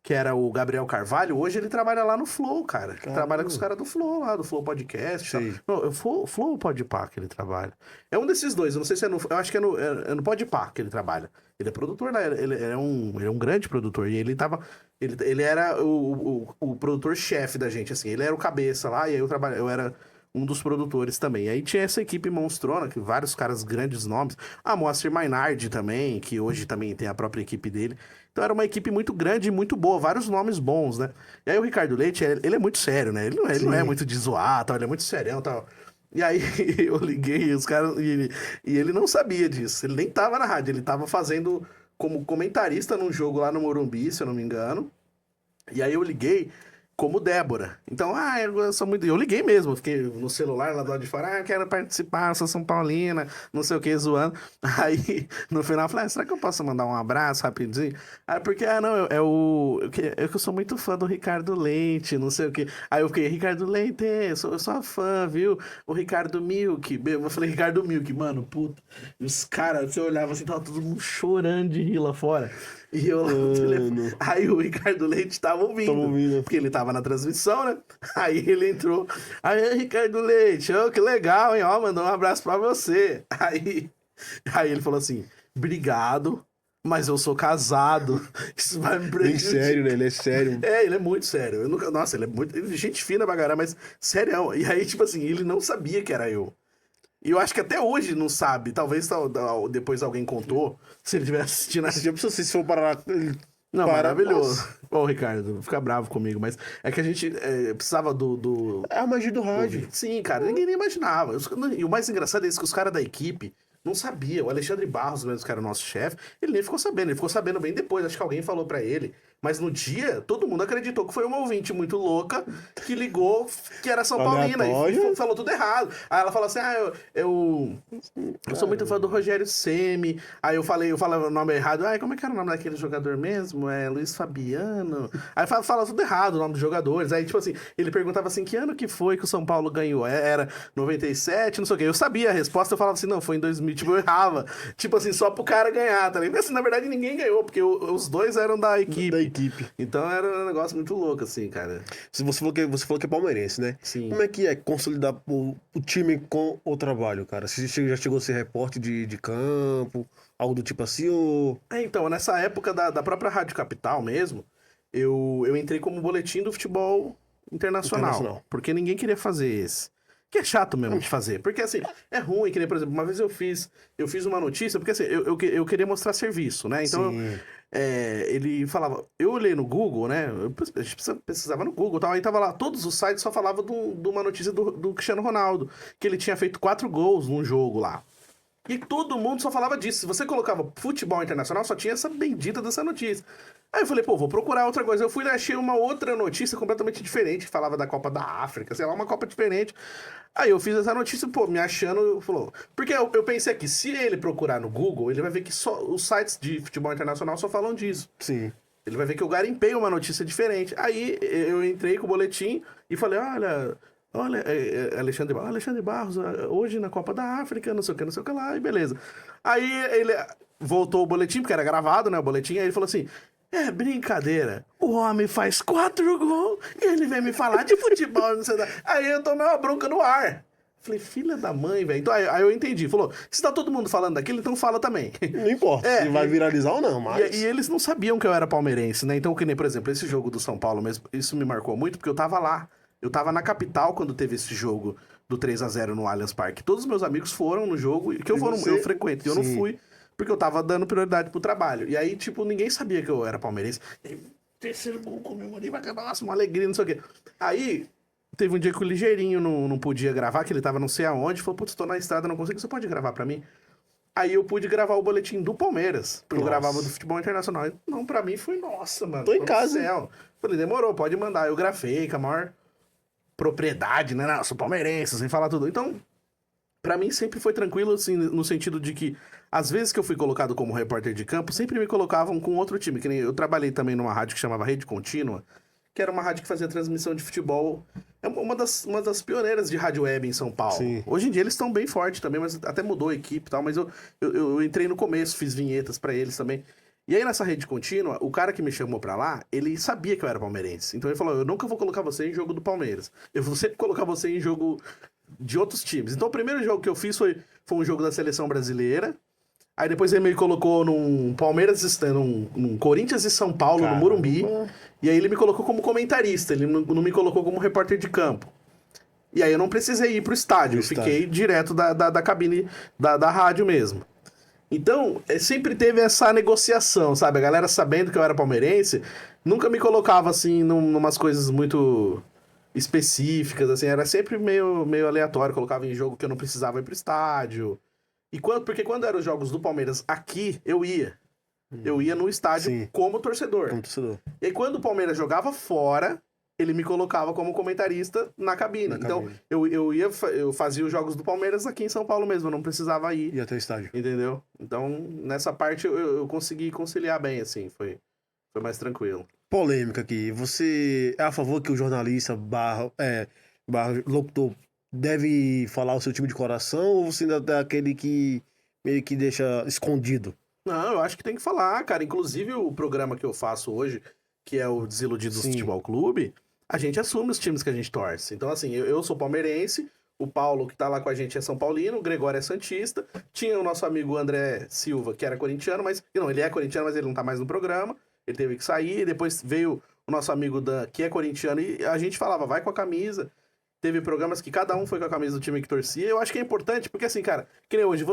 que era o Gabriel Carvalho, hoje ele trabalha lá no Flow, cara. Ele trabalha com os caras do Flow lá, do Flow Podcast. Sei. Não, Flow ou Podpah que ele trabalha? É um desses dois, eu não sei se é no. Eu acho que é no Podpah que ele trabalha. Ele é produtor, né? Ele é um grande produtor. E ele tava. Ele era o produtor-chefe da gente, assim. Ele era o cabeça lá, e aí eu era um dos produtores também. E aí tinha essa equipe monstrona, que vários caras grandes nomes. Moacir Mainardi também, que hoje também tem a própria equipe dele. Então era uma equipe muito grande e muito boa, vários nomes bons, né? E aí o Ricardo Leite, ele é muito sério, né? Ele não é muito de zoar, tal, ele é muito serião e tal. E aí eu liguei, os caras. E ele não sabia disso. Ele nem tava na rádio, ele tava fazendo como comentarista num jogo lá no Morumbi, se eu não me engano. E aí eu liguei como Débora. Então, eu sou muito. Eu liguei mesmo, fiquei no celular lá do lado de fora, quero participar, sou São Paulina, não sei o que, zoando. Aí, no final, eu falei, será que eu posso mandar um abraço rapidinho? Aí, porque, não, eu sou muito fã do Ricardo Leite, não sei o que. Aí eu fiquei, Ricardo Leite, eu sou fã, viu? O Ricardo Milk. Eu falei, Ricardo Milk, mano, puta. E os caras, você olhava assim, tava todo mundo chorando de rir lá fora. E eu lá no telefone. Aí o Ricardo Leite tava ouvindo. Porque ele tava na transmissão, né? Aí ele entrou. Aí, Ricardo Leite, que legal, hein? Mandou um abraço pra você. Aí ele falou assim: obrigado, mas eu sou casado. Isso vai me Bem prejudicar. sério, né? Ele é sério. Ele é muito sério. Nossa, ele é muito. Gente fina pra caramba, mas sério. E aí, tipo assim, ele não sabia que era eu. E eu acho que até hoje não sabe. Talvez depois alguém contou. Se ele estiver assistindo. Já pensou se for parar. Não, maravilhoso. Ô, Ricardo, não fica bravo comigo, mas é que a gente precisava do. É a magia do rádio. Sim, cara, ninguém nem imaginava. E o mais engraçado é isso, que os caras da equipe não sabiam. O Alexandre Barros, mesmo, que era o nosso chefe, ele nem ficou sabendo. Ele ficou sabendo bem depois. Acho que alguém falou pra ele. Mas no dia, todo mundo acreditou que foi uma ouvinte muito louca que ligou que era São Paulina e falou tudo errado. Aí ela falou assim: eu sou muito fã do Rogério Ceni. Aí eu falava o nome errado. Como é que era o nome daquele jogador mesmo? É Luiz Fabiano. Aí fala tudo errado o nome dos jogadores. Aí, tipo assim, ele perguntava assim: que ano que foi que o São Paulo ganhou? Era 97, não sei o quê. Eu sabia a resposta, eu falava assim: não, foi em 2000. Tipo, eu errava. Tipo assim, só pro cara ganhar, tá ligado? Mas assim, na verdade, ninguém ganhou, porque os dois eram da equipe. Então era um negócio muito louco, assim, cara. Você falou que é palmeirense, né? Sim. Como é que é consolidar o time com o trabalho, cara? Você já chegou a ser repórter de campo, algo do tipo assim, ou... Então, nessa época da própria Rádio Capital mesmo, eu entrei como boletim do futebol internacional, porque ninguém queria fazer esse. que é chato mesmo de fazer. Porque, assim, é ruim, que nem, por exemplo, uma vez eu fiz uma notícia, porque, assim, eu queria mostrar serviço, né? Então, Sim. ele falava... Eu olhei no Google, né? A gente pesquisava no Google e tal, aí tava lá, todos os sites só falavam de uma notícia do Cristiano Ronaldo, que ele tinha feito 4 gols num jogo lá. E todo mundo só falava disso. Se você colocava futebol internacional, só tinha essa bendita dessa notícia. Aí eu falei, pô, vou procurar outra coisa. Eu fui lá, achei uma outra notícia completamente diferente, que falava da Copa da África, sei lá, uma Copa diferente. Aí eu fiz essa notícia, pô, me achando, falou... Porque eu pensei aqui, se ele procurar no Google, ele vai ver que só os sites de futebol internacional só falam disso. Sim. Ele vai ver que eu garimpei uma notícia diferente. Aí eu entrei com o boletim e falei, olha, Alexandre Barros, hoje na Copa da África, não sei o que lá, e beleza. Aí ele voltou o boletim, porque era gravado, né, o boletim, aí ele falou assim, é brincadeira, o homem faz 4 gols e ele vem me falar de futebol, não sei o que. Aí eu tomei uma bronca no ar. Falei, filha da mãe, velho. Então, aí eu entendi. Falou, se tá todo mundo falando daquilo, então fala também. Não importa se vai viralizar ou não, mas... E eles não sabiam que eu era palmeirense, né? Então, que nem, por exemplo, esse jogo do São Paulo mesmo, isso me marcou muito, porque eu tava lá. Eu tava na capital quando teve esse jogo do 3-0 no Allianz Parque. Todos os meus amigos foram no jogo, que eu frequento, e eu não fui, porque eu tava dando prioridade pro trabalho. E aí, tipo, ninguém sabia que eu era palmeirense. E aí, terceiro gol, comemorei, nossa, uma alegria, não sei o quê. Aí... Teve um dia que o Ligeirinho não podia gravar, que ele tava não sei aonde, falou, putz, tô na estrada, não consigo, você pode gravar pra mim? Aí eu pude gravar o boletim do Palmeiras, porque eu gravava do futebol internacional. Não, pra mim foi, nossa, mano. Tô em casa. Céu. Falei, demorou, pode mandar. Eu gravei com a maior propriedade, né? Não, sou palmeirense, sem falar tudo. Então, pra mim sempre foi tranquilo, assim, no sentido de que, às vezes que eu fui colocado como repórter de campo, sempre me colocavam com outro time. Que nem eu trabalhei também numa rádio que chamava Rede Contínua, que era uma rádio que fazia transmissão de futebol. É uma das pioneiras de rádio web em São Paulo. Sim. Hoje em dia eles estão bem fortes também, mas até mudou a equipe e tal. Mas eu entrei no começo, fiz vinhetas pra eles também. E aí nessa Rede Contínua, o cara que me chamou pra lá, ele sabia que eu era palmeirense. Então ele falou, eu nunca vou colocar você em jogo do Palmeiras. Eu vou sempre colocar você em jogo de outros times. Então o primeiro jogo que eu fiz foi um jogo da seleção brasileira. Aí depois ele me colocou num Palmeiras, num Corinthians e São Paulo, no Morumbi. E aí ele me colocou como comentarista, ele não me colocou como repórter de campo. E aí eu não precisei ir pro estádio, eu fiquei direto da cabine da rádio mesmo. Então, sempre teve essa negociação, sabe? A galera sabendo que eu era palmeirense, nunca me colocava, assim, numas coisas muito específicas, assim. Era sempre meio aleatório, colocava em jogo que eu não precisava ir pro estádio. Porque quando eram os jogos do Palmeiras aqui, eu ia. Eu ia no estádio como torcedor. E aí, quando o Palmeiras jogava fora, ele me colocava como comentarista na cabine. Então, eu fazia os jogos do Palmeiras aqui em São Paulo mesmo, eu não precisava ir. E até o estádio. Entendeu? Então, nessa parte eu consegui conciliar bem, assim, foi mais tranquilo. Polêmica aqui. Você é a favor que o jornalista barra locutor deve falar o seu time de coração, ou você ainda é aquele que meio que deixa escondido? Não, eu acho que tem que falar, cara. Inclusive, o programa que eu faço hoje, que é o Desiludidos Futebol Clube, a gente assume os times que a gente torce. Então, assim, eu sou palmeirense, o Paulo, que tá lá com a gente, é São Paulino, o Gregório é santista, tinha o nosso amigo André Silva, que era corintiano, mas... Não, ele é corintiano, mas ele não tá mais no programa, ele teve que sair, depois veio o nosso amigo Dan, que é corintiano, e a gente falava, vai com a camisa... Teve programas que cada um foi com a camisa do time que torcia. Eu acho que é importante, porque assim, cara, que nem hoje,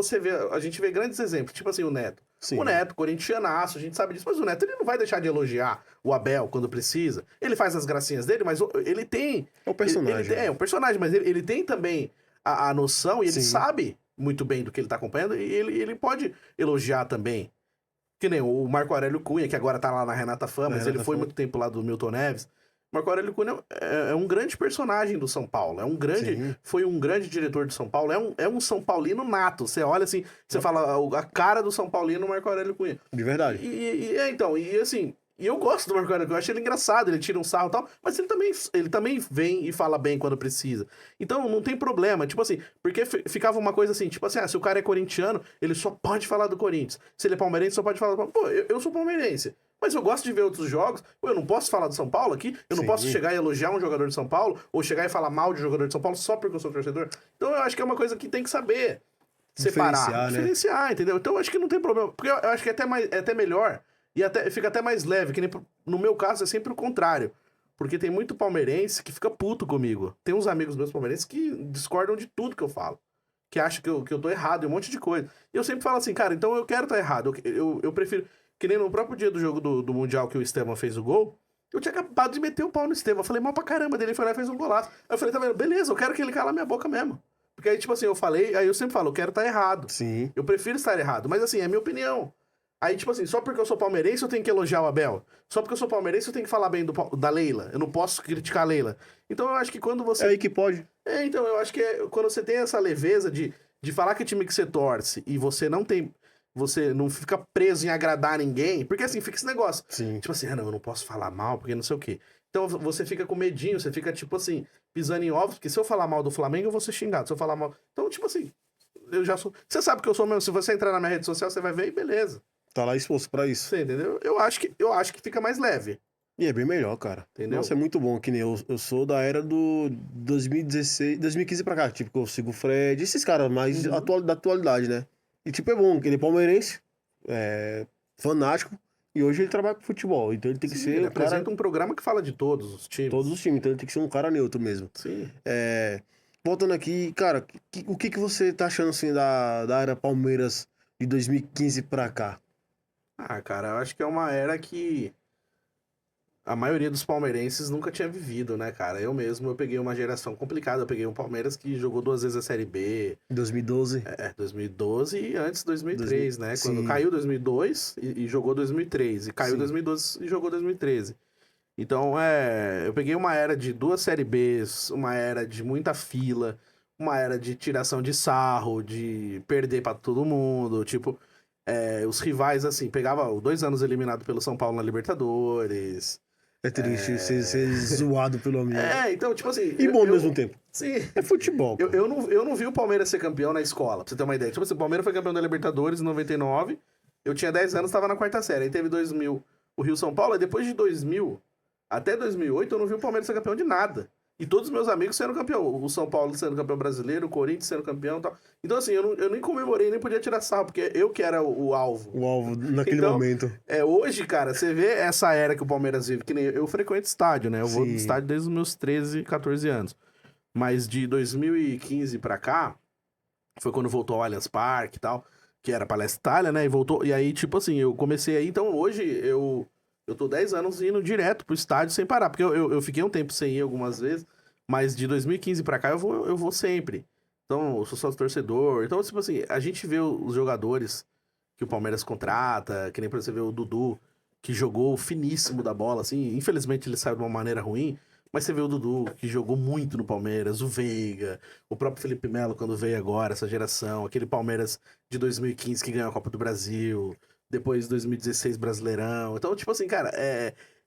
a gente vê grandes exemplos, tipo assim, o Neto. Sim. O Neto, corintianaço, a gente sabe disso, mas o Neto, ele não vai deixar de elogiar o Abel quando precisa. Ele faz as gracinhas dele, mas ele tem... É o personagem. É o personagem, mas ele tem também a noção e ele sabe muito bem do que ele tá acompanhando e ele pode elogiar também. Que nem o Marco Aurélio Cunha, que agora tá lá na Renata Fã, mas ele foi muito tempo lá do Milton Neves. Marco Aurélio Cunha é um grande personagem do São Paulo. Foi um grande diretor de São Paulo. É um São Paulino nato. Você olha assim, você fala a cara do São Paulino, Marco Aurélio Cunha. De verdade. E eu gosto do Marco Aurélio Cunha. Eu acho ele engraçado, ele tira um sarro e tal, mas ele também vem e fala bem quando precisa. Então não tem problema. Tipo assim, porque ficava uma coisa assim, tipo assim, se o cara é corintiano, ele só pode falar do Corinthians. Se ele é palmeirense, só pode falar do... Pô, eu sou palmeirense. Mas eu gosto de ver outros jogos. Eu não posso falar do São Paulo aqui. Eu não posso chegar e elogiar um jogador de São Paulo. Ou chegar e falar mal de um jogador de São Paulo só porque eu sou torcedor. Então eu acho que é uma coisa que tem que saber separar. Diferenciar, entendeu? Então eu acho que não tem problema. Porque eu acho que é até melhor. E fica até mais leve. Que nem no meu caso é sempre o contrário. Porque tem muito palmeirense que fica puto comigo. Tem uns amigos meus palmeirenses que discordam de tudo que eu falo. Que acham que eu tô errado em um monte de coisa. E eu sempre falo assim, cara, então eu quero estar errado. Eu prefiro... Que nem no próprio dia do jogo do Mundial que o Estevam fez o gol, eu tinha acabado de meter o pau no Estevam. Eu falei mal pra caramba dele, ele foi lá e fez um golaço. Aí eu falei, tá vendo? Beleza, eu quero que ele cala minha boca mesmo. Porque aí, tipo assim, eu falei, aí eu sempre falo, eu quero estar errado. Sim. Eu prefiro estar errado. Mas assim, é minha opinião. Aí, tipo assim, só porque eu sou palmeirense eu tenho que elogiar o Abel. Só porque eu sou palmeirense eu tenho que falar bem da Leila. Eu não posso criticar a Leila. Então eu acho que quando você... É aí que pode. Então, eu acho que quando você tem essa leveza de falar que time que você torce e você não tem... Você não fica preso em agradar ninguém. Porque assim, fica esse negócio. Sim. Tipo assim, não, eu não posso falar mal porque não sei o quê. Então você fica com medinho, você fica, tipo assim, pisando em ovos. Porque se eu falar mal do Flamengo, eu vou ser xingado. Se eu falar mal... Então, tipo assim, eu já sou... Você sabe que eu sou mesmo. Se você entrar na minha rede social, você vai ver e beleza. Tá lá exposto pra isso. Você entendeu? Eu acho que fica mais leve. E é bem melhor, cara. Entendeu? Nossa, é muito bom. Que nem eu sou da era do 2016, 2015 pra cá. Tipo, que eu sigo o Fred, esses caras mais da atualidade, né? E tipo, é bom, que ele é palmeirense, fanático, e hoje ele trabalha com futebol. Então ele tem que Sim, ser ele um cara. apresenta um programa que fala de todos os times. Todos os times, então ele tem que ser um cara neutro mesmo. Sim. Voltando aqui, cara, o que você tá achando assim da era Palmeiras de 2015 pra cá? Ah, cara, eu acho que é uma era que a maioria dos palmeirenses nunca tinha vivido, né, cara? Eu mesmo, eu peguei uma geração complicada. Eu peguei um Palmeiras que jogou 2 vezes a Série B. 2012? 2012 e antes 2003, né? Quando Sim. caiu 2002 e jogou 2003. E caiu Sim. 2012 e jogou 2013. Então, eu peguei uma era de 2 Série Bs, uma era de muita fila, uma era de tiração de sarro, de perder pra todo mundo. Tipo, os rivais, assim, pegava 2 anos eliminado pelo São Paulo na Libertadores. É triste ser zoado pelo amigo. Então, tipo assim... E bom ao mesmo tempo. Sim. É futebol. Pô. Eu não vi o Palmeiras ser campeão na escola, pra você ter uma ideia. Tipo assim, o Palmeiras foi campeão da Libertadores em 99, eu tinha 10 anos, tava na 4ª série. Aí teve 2000, o Rio-São Paulo, e depois de 2000 até 2008 eu não vi o Palmeiras ser campeão de nada. E todos os meus amigos sendo campeão. O São Paulo sendo campeão brasileiro, o Corinthians sendo campeão e tal. Então, assim, eu nem comemorei, nem podia tirar sarro, porque eu que era o alvo. O alvo naquele Então, momento. Hoje, cara, você vê essa era que o Palmeiras vive, que nem eu frequento estádio, né? Eu vou no Sim. estádio desde os meus 13, 14 anos. Mas de 2015 pra cá, foi quando voltou ao Allianz Parque e tal, que era Palestra Itália, né? E voltou. E aí, tipo assim, eu comecei aí. Então, hoje, eu tô 10 anos indo direto pro estádio sem parar. Porque eu fiquei um tempo sem ir algumas vezes, mas de 2015 pra cá eu vou sempre. Então, eu sou sócio torcedor. Então, tipo assim, a gente vê os jogadores que o Palmeiras contrata, que nem pra você ver o Dudu, que jogou finíssimo da bola, assim. Infelizmente ele saiu de uma maneira ruim, mas você vê o Dudu, que jogou muito no Palmeiras, o Veiga, o próprio Felipe Melo, quando veio agora, essa geração, aquele Palmeiras de 2015 que ganhou a Copa do Brasil, depois 2016 Brasileirão. Então, tipo assim, cara,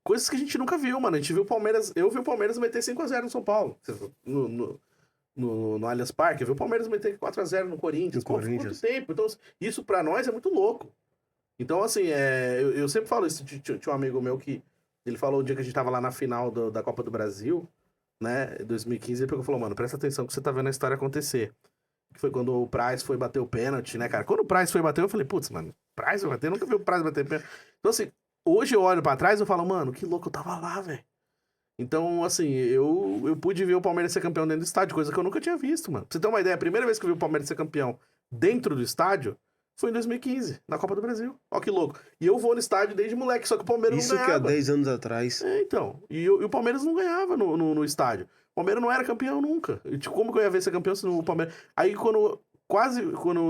coisas que a gente nunca viu, mano. A gente viu o Palmeiras, eu vi o Palmeiras meter 5-0 no São Paulo, no Allianz Parque, eu vi o Palmeiras meter 4-0 no Corinthians. No Corinthians. Quanto tempo? Então, isso pra nós é muito louco. Então, assim, eu sempre falo isso. Tinha um amigo meu que ele falou o dia que a gente tava lá na final da Copa do Brasil, né, 2015, ele pegou e falou, mano, presta atenção que você tá vendo a história acontecer. Que foi quando o Praz foi bater o pênalti, né, cara? Quando o Praz foi bater, eu falei, putz, mano, Praz vai bater? Eu nunca vi o Praz bater pênalti. Então, assim, hoje eu olho pra trás e eu falo, mano, que louco, eu tava lá, velho. Então, assim, eu pude ver o Palmeiras ser campeão dentro do estádio, coisa que eu nunca tinha visto, mano. Pra você ter uma ideia, a primeira vez que eu vi o Palmeiras ser campeão dentro do estádio foi em 2015, na Copa do Brasil. Ó que louco. E eu vou no estádio desde moleque, só que o Palmeiras Isso não que há ganhava. 10 anos atrás. Então. E o Palmeiras não ganhava no estádio. O Palmeiras não era campeão nunca. Como que eu ia ver ser campeão se o Palmeiras... Aí quando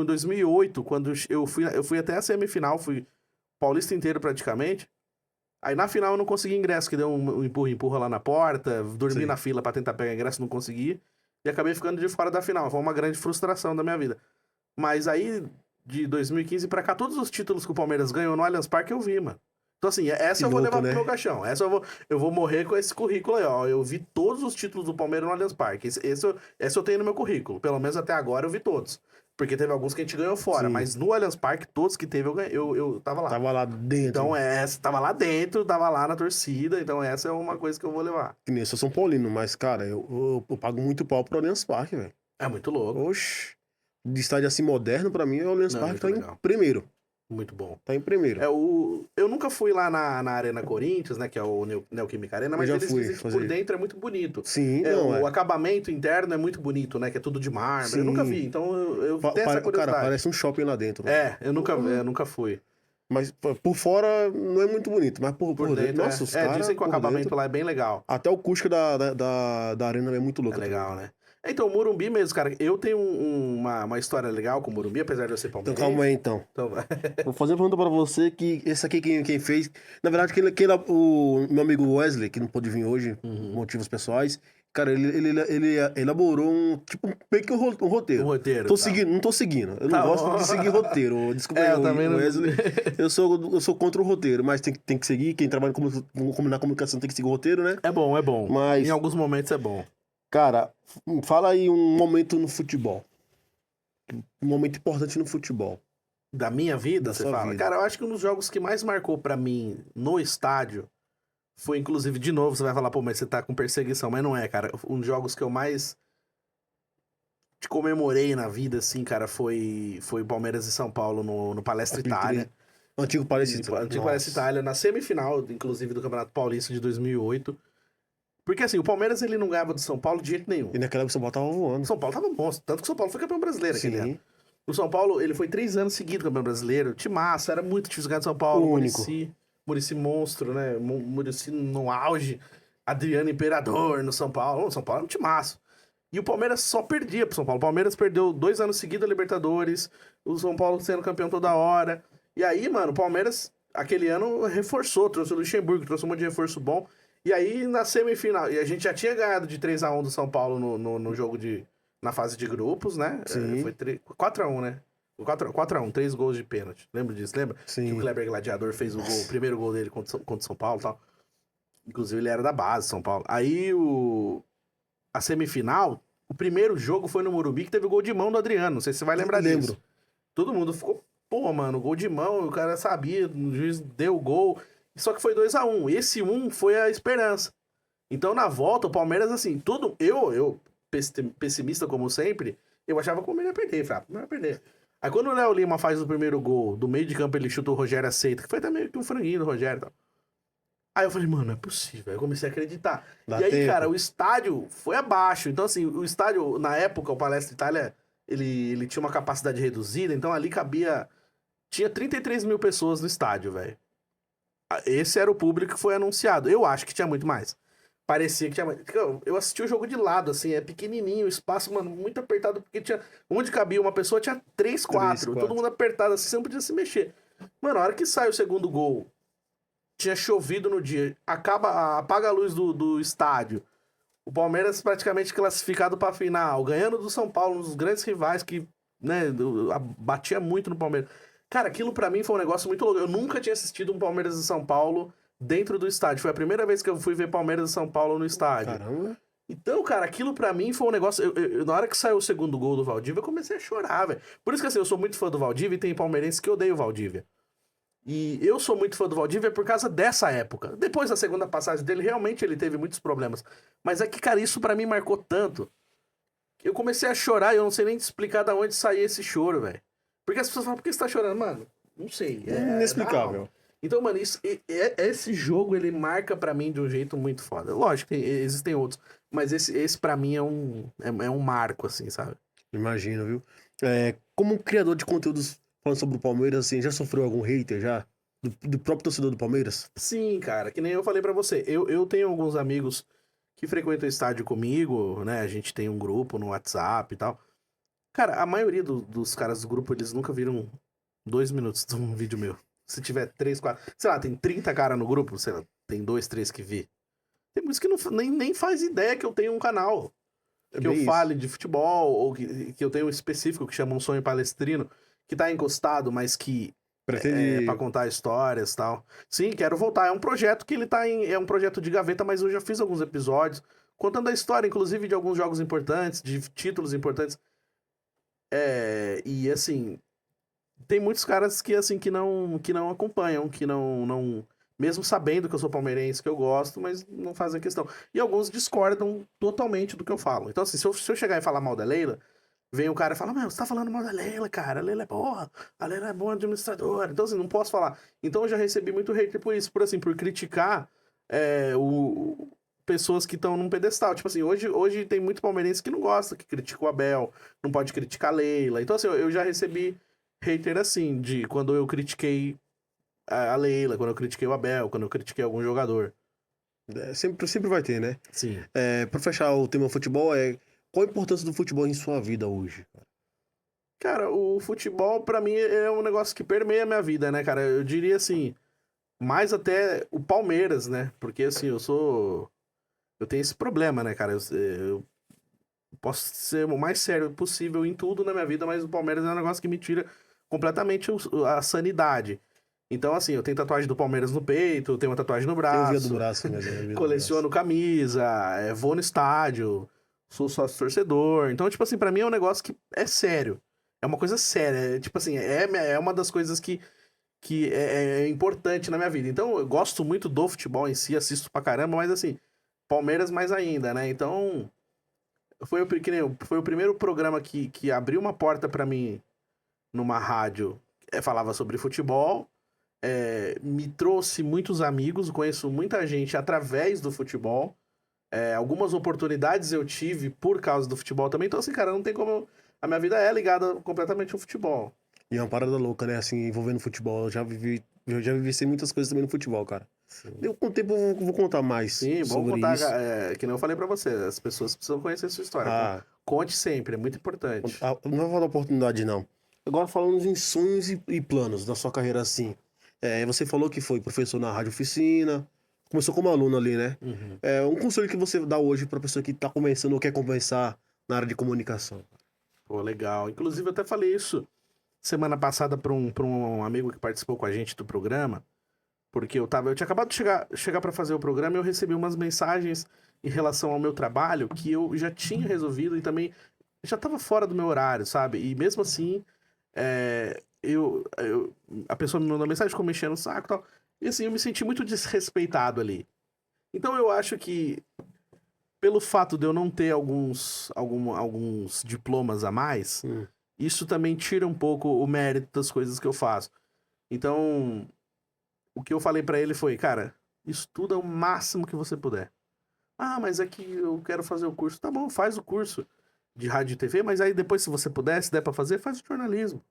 em 2008, quando eu fui até a semifinal, fui paulista inteiro praticamente. Aí na final eu não consegui ingresso, que deu um empurra lá na porta, dormi Sim. na fila pra tentar pegar ingresso, não consegui. E acabei ficando de fora da final. Foi uma grande frustração da minha vida. Mas aí, de 2015 pra cá, todos os títulos que o Palmeiras ganhou no Allianz Parque eu vi, mano. Então assim, essa Que eu vou louco, levar né? pro meu caixão. Essa eu vou morrer com esse currículo aí, ó. Eu vi todos os títulos do Palmeiras no Allianz Parque. Esse eu tenho no meu currículo. Pelo menos até agora eu vi todos. Porque teve alguns que a gente ganhou fora, Sim. mas no Allianz Parque, todos que teve, eu tava lá. Tava lá dentro. Então essa, tava lá dentro, tava lá na torcida, então essa é uma coisa que eu vou levar. Que nem eu sou São Paulino, mas, cara, eu pago muito pau pro Allianz Parque, velho. É muito louco. Oxi. De estádio assim moderno, pra mim, o Allianz Não, Parque muito tá legal. em primeiro. Muito bom. Tá em primeiro. Eu nunca fui lá na Arena Corinthians, né? Que é o Neoquímica Arena, mas já eles fui dizem que por fazer. dentro é muito bonito. Sim, não, O acabamento interno é muito bonito, né? Que é tudo de mármore. Eu nunca Sim. vi, então eu tenho essa Cara, curiosidade. parece um shopping lá dentro. Eu nunca fui. Mas por fora não é muito bonito, mas por dentro, nossa, os caras dizem que o por acabamento dentro, lá é bem legal. até o acústica da arena é muito É louca legal, também. né? Então, o Morumbi mesmo, cara. Eu tenho uma história legal com o Morumbi, apesar de eu ser Então palmeirense. calma aí, então. Então, Vou fazer uma pergunta pra você, que esse aqui quem fez... Na verdade, o meu amigo Wesley, que não pôde vir hoje, por motivos pessoais, cara, ele elaborou meio que um roteiro. um roteiro. Não tô seguindo. Eu não Tá gosto bom. de seguir roteiro. Desculpa aí, Eu também não- Wesley. Eu sou contra o roteiro, mas tem que seguir. Quem trabalha na comunicação tem que seguir o roteiro, né? É bom, é bom. Mas- Em alguns momentos é bom. Cara, fala aí um momento no futebol. Um momento importante no futebol. Da minha vida, Da você sua fala? vida. Cara, eu acho que um dos jogos que mais marcou pra mim no estádio foi, inclusive, de novo, você vai falar, pô, mas você tá com perseguição. Mas não é, cara. Um dos jogos que eu mais te comemorei na vida, assim, cara, foi Palmeiras e São Paulo no Palestra Aquele Itália. Antigo Palestra. Antigo Palestra Itália, na semifinal, inclusive, do Campeonato Paulista de 2008. Porque, assim, o Palmeiras, ele não ganhava do São Paulo de jeito nenhum. E naquela época o São Paulo tava O voando. São Paulo tava monstro. Tanto que o São Paulo foi campeão brasileiro aquele ano. Sim. O São Paulo, ele foi 3 anos seguidos campeão brasileiro. Timaço, era muito difícil ganhar de São Paulo. O único. Muricy monstro, né? Muricy no auge. Adriano Imperador no São Paulo. O São Paulo era um timaço. E o Palmeiras só perdia pro São Paulo. O Palmeiras perdeu 2 anos seguidos a Libertadores. O São Paulo sendo campeão toda hora. E aí, mano, o Palmeiras, aquele ano, reforçou. Trouxe o Luxemburgo, trouxe um monte de reforço bom. E aí, na semifinal... E a gente já tinha ganhado de 3-1 do São Paulo no jogo na fase de grupos, né? Sim. Foi 4-1, né? 4-1, 3 gols de pênalti. Lembra disso? Lembra? Sim. Que o Kleber Gladiador fez o primeiro gol dele contra o São Paulo e tal. Inclusive, ele era da base, São Paulo. Aí, a semifinal, o primeiro jogo foi no Morumbi, que teve o gol de mão do Adriano. Não sei se você vai lembrar disso. Lembro. Todo mundo ficou, pô, mano, gol de mão, o cara sabia, o juiz deu o gol. Só que foi 2-1. Esse 1 foi a esperança. Então, na volta, o Palmeiras, assim, eu pessimista como sempre, eu achava que o Palmeiras ia perder. Falei, não vai perder. Aí quando o Léo Lima faz o primeiro gol, do meio de campo ele chuta o Rogério aceita, que foi até meio que um franguinho do Rogério e tal. Aí eu falei, mano, não é possível. Aí eu comecei a acreditar. Dá E aí, tempo. cara, o estádio foi abaixo. Então, assim, o estádio, na época, o Palestra Itália, ele tinha uma capacidade reduzida, então ali cabia... Tinha 33 mil pessoas no estádio, velho. Esse era o público que foi anunciado. Eu acho que tinha muito mais. Parecia que tinha mais. Eu assisti o jogo de lado, assim, é pequenininho, o espaço, mano, muito apertado, porque tinha... Onde cabia uma pessoa, tinha 3, 4. Todo mundo apertado, assim, você não podia se mexer. Mano, a hora que sai o segundo gol, tinha chovido no dia, apaga a luz do estádio. O Palmeiras praticamente classificado pra final, ganhando do São Paulo, um dos grandes rivais que, né, batia muito no Palmeiras. Cara, aquilo pra mim foi um negócio muito louco. Eu nunca tinha assistido um Palmeiras e São Paulo dentro do estádio. Foi a primeira vez que eu fui ver Palmeiras e São Paulo no estádio. Caramba. Então, cara, aquilo pra mim foi um negócio... na hora que saiu o segundo gol do Valdívia, eu comecei a chorar, velho. Por isso que, assim, eu sou muito fã do Valdívia e tem palmeirenses que odeiam o Valdívia. E eu sou muito fã do Valdívia por causa dessa época. Depois da segunda passagem dele, realmente ele teve muitos problemas. Mas é que, cara, isso pra mim marcou tanto. Que eu comecei a chorar e eu não sei nem te explicar de onde saía esse choro, velho. Porque as pessoas falam, por que você tá chorando? Mano, não sei. Inexplicável. Então, mano, esse jogo, ele marca pra mim de um jeito muito foda. Lógico, existem outros. Mas esse pra mim é um marco, assim, sabe? Imagino, viu? Como criador de conteúdos falando sobre o Palmeiras, assim, já sofreu algum hater já? Do próprio torcedor do Palmeiras? Sim, cara, que nem eu falei pra você. Eu tenho alguns amigos que frequentam o estádio comigo, né? A gente tem um grupo no WhatsApp e tal. Cara, a maioria dos caras do grupo, eles nunca viram 2 minutos de um vídeo meu. Se tiver 3, 4... Sei lá, tem 30 caras no grupo, sei lá, tem 2, 3 que vê. Tem muitos que nem faz ideia que eu tenho um canal. Que eu fale de futebol, ou que eu tenho um específico que chama Um Sonho Palestrino, que tá encostado, mas que Pretende... pra contar histórias e tal. Sim, quero voltar. É um projeto que ele tá é um projeto de gaveta, mas eu já fiz alguns episódios, contando a história, inclusive, de alguns jogos importantes, de títulos importantes. E assim, tem muitos caras que assim que não acompanham, que não mesmo sabendo que eu sou palmeirense, que eu gosto, mas não fazem questão. E alguns discordam totalmente do que eu falo. Então assim, se eu chegar e falar mal da Leila, vem o cara e fala, meu, você tá falando mal da Leila, cara, a Leila é boa, a Leila é boa administradora, então assim, não posso falar. Então eu já recebi muito hater por isso, por criticar pessoas que estão num pedestal. Tipo assim, hoje tem muito palmeirense que não gosta, que critica o Abel, não pode criticar a Leila. Então assim, eu já recebi hater assim, de quando eu critiquei a Leila, quando eu critiquei o Abel, quando eu critiquei algum jogador. Sempre vai ter, né? Sim. Pra fechar o tema futebol, qual a importância do futebol em sua vida hoje? Cara, o futebol, pra mim, é um negócio que permeia a minha vida, né, cara? Eu diria assim, mais até o Palmeiras, né? Porque, assim, eu tenho esse problema, né, cara? Eu posso ser o mais sério possível em tudo na minha vida, mas o Palmeiras é um negócio que me tira completamente a sanidade. Então, assim, eu tenho tatuagem do Palmeiras no peito, tenho uma tatuagem no Eu vi a do braço, braço, mas eu vi a do coleciono braço. camisa, vou no estádio, sou sócio torcedor. Então, tipo assim, pra mim é um negócio que é sério. É uma coisa séria. Tipo assim, é uma das coisas que é importante na minha vida. Então, eu gosto muito do futebol em si, assisto pra caramba, mas assim, Palmeiras mais ainda, né? Então, foi o primeiro programa que abriu uma porta pra mim numa rádio, falava sobre futebol, me trouxe muitos amigos, conheço muita gente através do futebol. Algumas oportunidades eu tive por causa do futebol também. Então, assim, cara, não tem como. A minha vida é ligada completamente ao futebol. E é uma parada louca, né? Assim, envolvendo futebol. Eu já vivi muitas coisas também no futebol, cara. Sim. Eu, com o tempo, eu vou contar mais Sim, bom sobre contar, isso. que nem eu falei pra você, as pessoas precisam conhecer a sua história. Ah, Conte sempre, é muito importante. não vai faltar oportunidade, não. Agora, falando em sonhos e planos da sua carreira, assim. Você falou que foi professor na Rádio Oficina. Começou como aluno ali, né? Uhum. Um conselho que você dá hoje pra pessoa que tá começando ou quer começar na área de comunicação. Pô, legal. Inclusive, eu até falei isso semana passada pra um amigo que participou com a gente do programa, porque eu tinha acabado de chegar para fazer o programa e eu recebi umas mensagens em relação ao meu trabalho que eu já tinha resolvido e também já estava fora do meu horário, sabe? E mesmo assim, a pessoa me mandou mensagem, ficou mexendo no saco e tal. E assim, eu me senti muito desrespeitado ali. Então eu acho que, pelo fato de eu não ter alguns diplomas a mais, Hum. isso também tira um pouco o mérito das coisas que eu faço. Então, o que eu falei pra ele foi, cara, estuda o máximo que você puder. Ah, mas é que eu quero fazer o curso. Tá bom, faz o curso de rádio e TV, mas aí depois, se você puder, se der pra fazer, faz o jornalismo.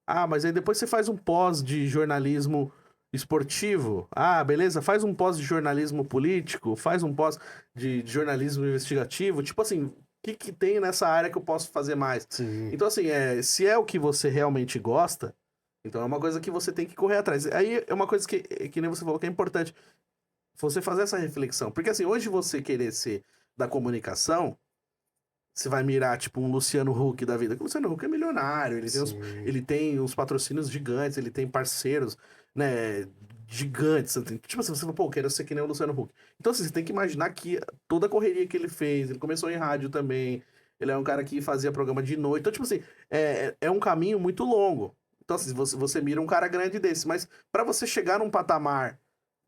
Ah, mas aí depois você faz um pós de jornalismo esportivo. Ah, beleza, faz um pós de jornalismo político, faz um pós de jornalismo investigativo. Tipo assim, o que tem nessa área que eu posso fazer mais? Sim. Então, assim, se é o que você realmente gosta, então é uma coisa que você tem que correr atrás. Aí é uma coisa que nem você falou que é importante você fazer essa reflexão. Porque, assim, hoje você querer ser da comunicação, você vai mirar, tipo, um Luciano Huck da vida. O Luciano Huck é milionário, Sim. ele tem uns patrocínios gigantes, ele tem parceiros, né, gigantes. Tipo assim, você fala, pô, eu quero ser que nem o Luciano Huck. Então, assim, você tem que imaginar que toda a correria que ele fez, ele começou em rádio também, ele é um cara que fazia programa de noite. Então, tipo assim, é um caminho muito longo. Então, assim, você mira um cara grande desse, mas para você chegar num patamar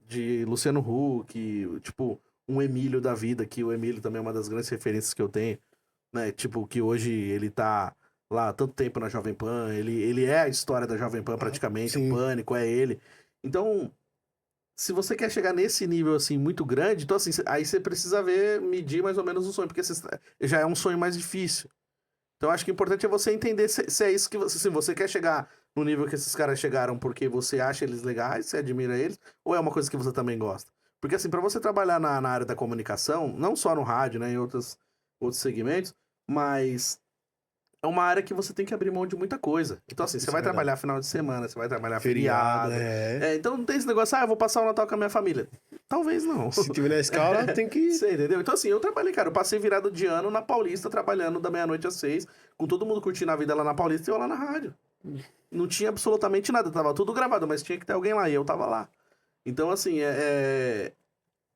de Luciano Huck, tipo, um Emílio da vida, que o Emílio também é uma das grandes referências que eu tenho, né? Tipo, que hoje ele tá lá há tanto tempo na Jovem Pan, ele é a história da Jovem Pan praticamente, o Sim. Pânico é ele. Então, se você quer chegar nesse nível, assim, muito grande, então, assim, aí você precisa medir mais ou menos o sonho, porque já é um sonho mais difícil. Então, acho que o importante é você entender se é isso que você, se você quer chegar no nível que esses caras chegaram porque você acha eles legais, você admira eles, ou é uma coisa que você também gosta. Porque, assim, para você trabalhar na área da comunicação, não só no rádio, né, em outros segmentos, mas é uma área que você tem que abrir mão de muita coisa. Então, assim, Isso você é vai verdade. trabalhar final de semana, você vai trabalhar Feriado, feriado. Então não tem esse negócio, eu vou passar o Natal com a minha família. Talvez não. Se tiver na escala, tem que. Você entendeu? Então, assim, eu trabalhei, cara, eu passei virada de ano na Paulista, trabalhando da meia-noite às 6, com todo mundo curtindo a vida lá na Paulista e eu lá na rádio. Não tinha absolutamente nada, tava tudo gravado, mas tinha que ter alguém lá e eu tava lá. Então, assim,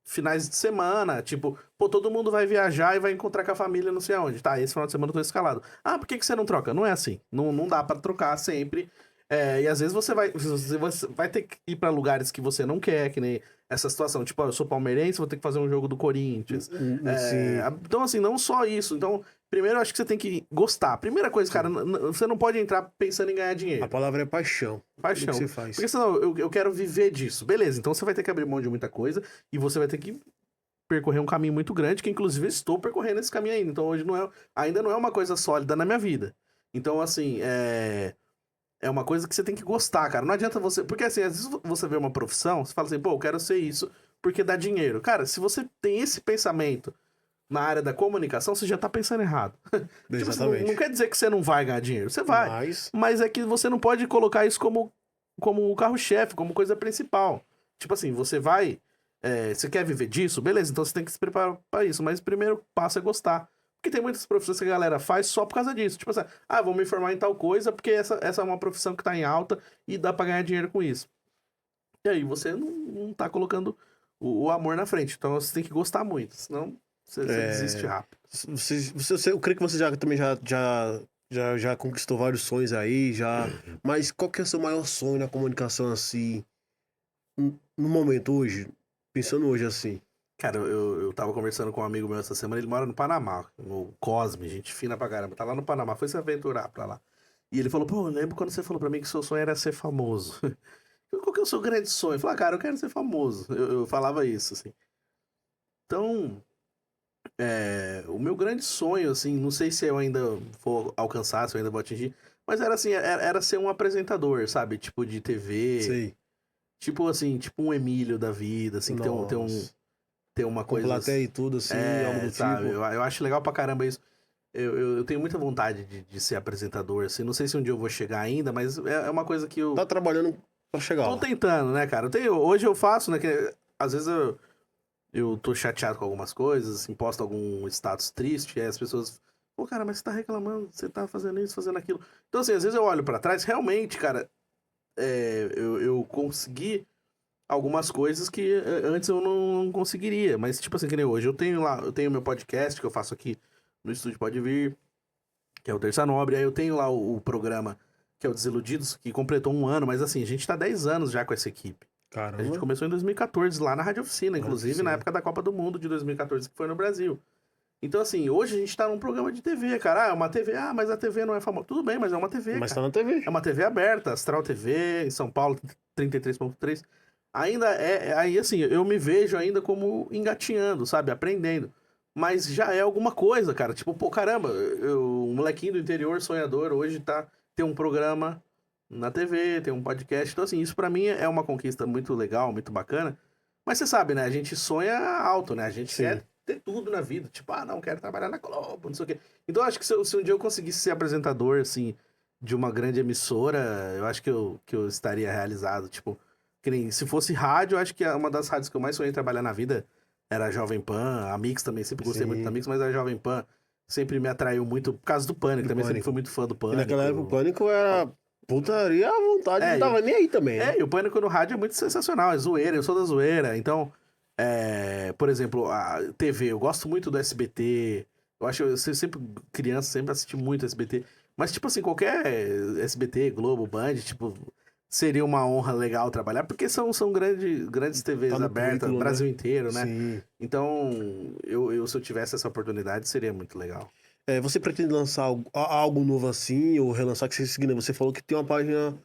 finais de semana, tipo, pô, todo mundo vai viajar e vai encontrar com a família não sei aonde. Tá, esse final de semana eu tô escalado. Ah, por que você não troca? Não é assim. Não dá pra trocar sempre. E às vezes você vai ter que ir pra lugares que você não quer, que nem essa situação. Tipo, eu sou palmeirense, vou ter que fazer um jogo do Corinthians. Sim. Então, assim, não só isso. Então, primeiro eu acho que você tem que gostar. Primeira coisa, cara, você não pode entrar pensando em ganhar dinheiro. A palavra é paixão. Paixão. Tudo que você faz. Porque senão, eu quero viver disso. Beleza, então você vai ter que abrir mão de muita coisa e você vai ter que percorrer um caminho muito grande, que inclusive eu estou percorrendo esse caminho ainda. Então hoje ainda não é uma coisa sólida na minha vida. Então, assim, é uma coisa que você tem que gostar, cara. Não adianta você... Porque, assim, às vezes você vê uma profissão, você fala assim, pô, eu quero ser isso porque dá dinheiro. Cara, se você tem esse pensamento na área da comunicação, você já tá pensando errado. Tipo, Exatamente. não quer dizer que você não vai ganhar dinheiro. Você vai. Mas é que você não pode colocar isso como o carro-chefe, como coisa principal. Tipo assim, você vai... você quer viver disso? Beleza, então você tem que se preparar pra isso. Mas o primeiro passo é gostar. Porque tem muitas profissões que a galera faz só por causa disso. Tipo assim, vou me formar em tal coisa porque essa é uma profissão que tá em alta e dá pra ganhar dinheiro com isso. E aí você não tá colocando o amor na frente. Então você tem que gostar muito, senão você desiste rápido. Eu creio que você já conquistou vários sonhos aí, mas qual que é o seu maior sonho na comunicação, assim, no momento hoje? Pensando hoje, assim. Cara, eu tava conversando com um amigo meu essa semana, ele mora no Panamá, no Cosme, gente fina pra caramba, tá lá no Panamá, foi se aventurar pra lá. E ele falou, pô, eu lembro quando você falou pra mim que seu sonho era ser famoso. Qual que é o seu grande sonho? Eu falei, cara, eu quero ser famoso. Eu falava isso, assim. Então, o meu grande sonho, assim, não sei se eu ainda vou alcançar, se eu ainda vou atingir, mas era assim, era ser um apresentador, sabe? Tipo, de TV. Sei. Tipo assim, tipo um Emílio da vida, assim, ter uma Com coisa... plateia e tudo, assim, algo do sabe? tipo. Eu acho legal pra caramba isso. Eu tenho muita vontade de ser apresentador, assim. Não sei se um dia eu vou chegar ainda, mas é uma coisa que eu... Tá trabalhando pra chegar Tô lá. tentando, né, cara? Hoje eu faço, né? Que, às vezes eu tô chateado com algumas coisas, assim, posto algum status triste, e aí as pessoas... Pô, cara, mas você tá reclamando, você tá fazendo isso, fazendo aquilo. Então, assim, às vezes eu olho pra trás, realmente, cara, eu consegui algumas coisas que antes eu não conseguiria. Mas, tipo assim, que nem hoje. Eu tenho meu podcast que eu faço aqui no Estúdio Pode Vir, que é o Terça Nobre. Aí eu tenho lá o programa que é o Desiludidos, que completou 1 ano. Mas assim, a gente tá 10 anos já com essa equipe. Caramba. A gente começou em 2014, lá na Rádio Oficina, inclusive Oficina. na época da Copa do Mundo de 2014, que foi no Brasil. Então, assim, hoje a gente tá num programa de TV, cara. É uma TV, mas a TV não é famosa. Tudo bem, mas é uma TV, Mas cara. tá na TV. É uma TV aberta, Astral TV, em São Paulo, 33.3. Ainda aí assim, eu me vejo ainda como engatinhando, sabe? Aprendendo. Mas já é alguma coisa, cara. Tipo, pô, caramba, um molequinho do interior, sonhador, hoje tem um programa na TV, tem um podcast. Então, assim, isso pra mim é uma conquista muito legal, muito bacana. Mas você sabe, né? A gente sonha alto, né? A gente quer ter tudo na vida. Tipo, não, quero trabalhar na Globo, não sei o quê. Então, eu acho que se um dia eu conseguisse ser apresentador, assim, de uma grande emissora, eu acho que eu estaria realizado. Tipo, que nem, se fosse rádio, eu acho que uma das rádios que eu mais sonhei trabalhar na vida era a Jovem Pan, a Mix também, sempre gostei muito da Mix, mas a Jovem Pan sempre me atraiu muito por causa do Pânico, também sempre fui muito fã do E Pânico. naquela época o Pânico era putaria à vontade, não tava nem aí também, né? E o Pânico no rádio é muito sensacional, é zoeira, eu sou da zoeira, então, por exemplo, a TV, eu gosto muito do SBT, eu sempre criança, sempre assisti muito SBT, mas tipo assim, qualquer SBT, Globo, Band, tipo... Seria uma honra legal trabalhar, porque são grandes TVs Tá no abertas, currículo, Brasil né? inteiro, né? Sim. Então, se eu tivesse essa oportunidade, seria muito legal. Você pretende lançar algo novo assim, ou relançar, que você falou que tem uma página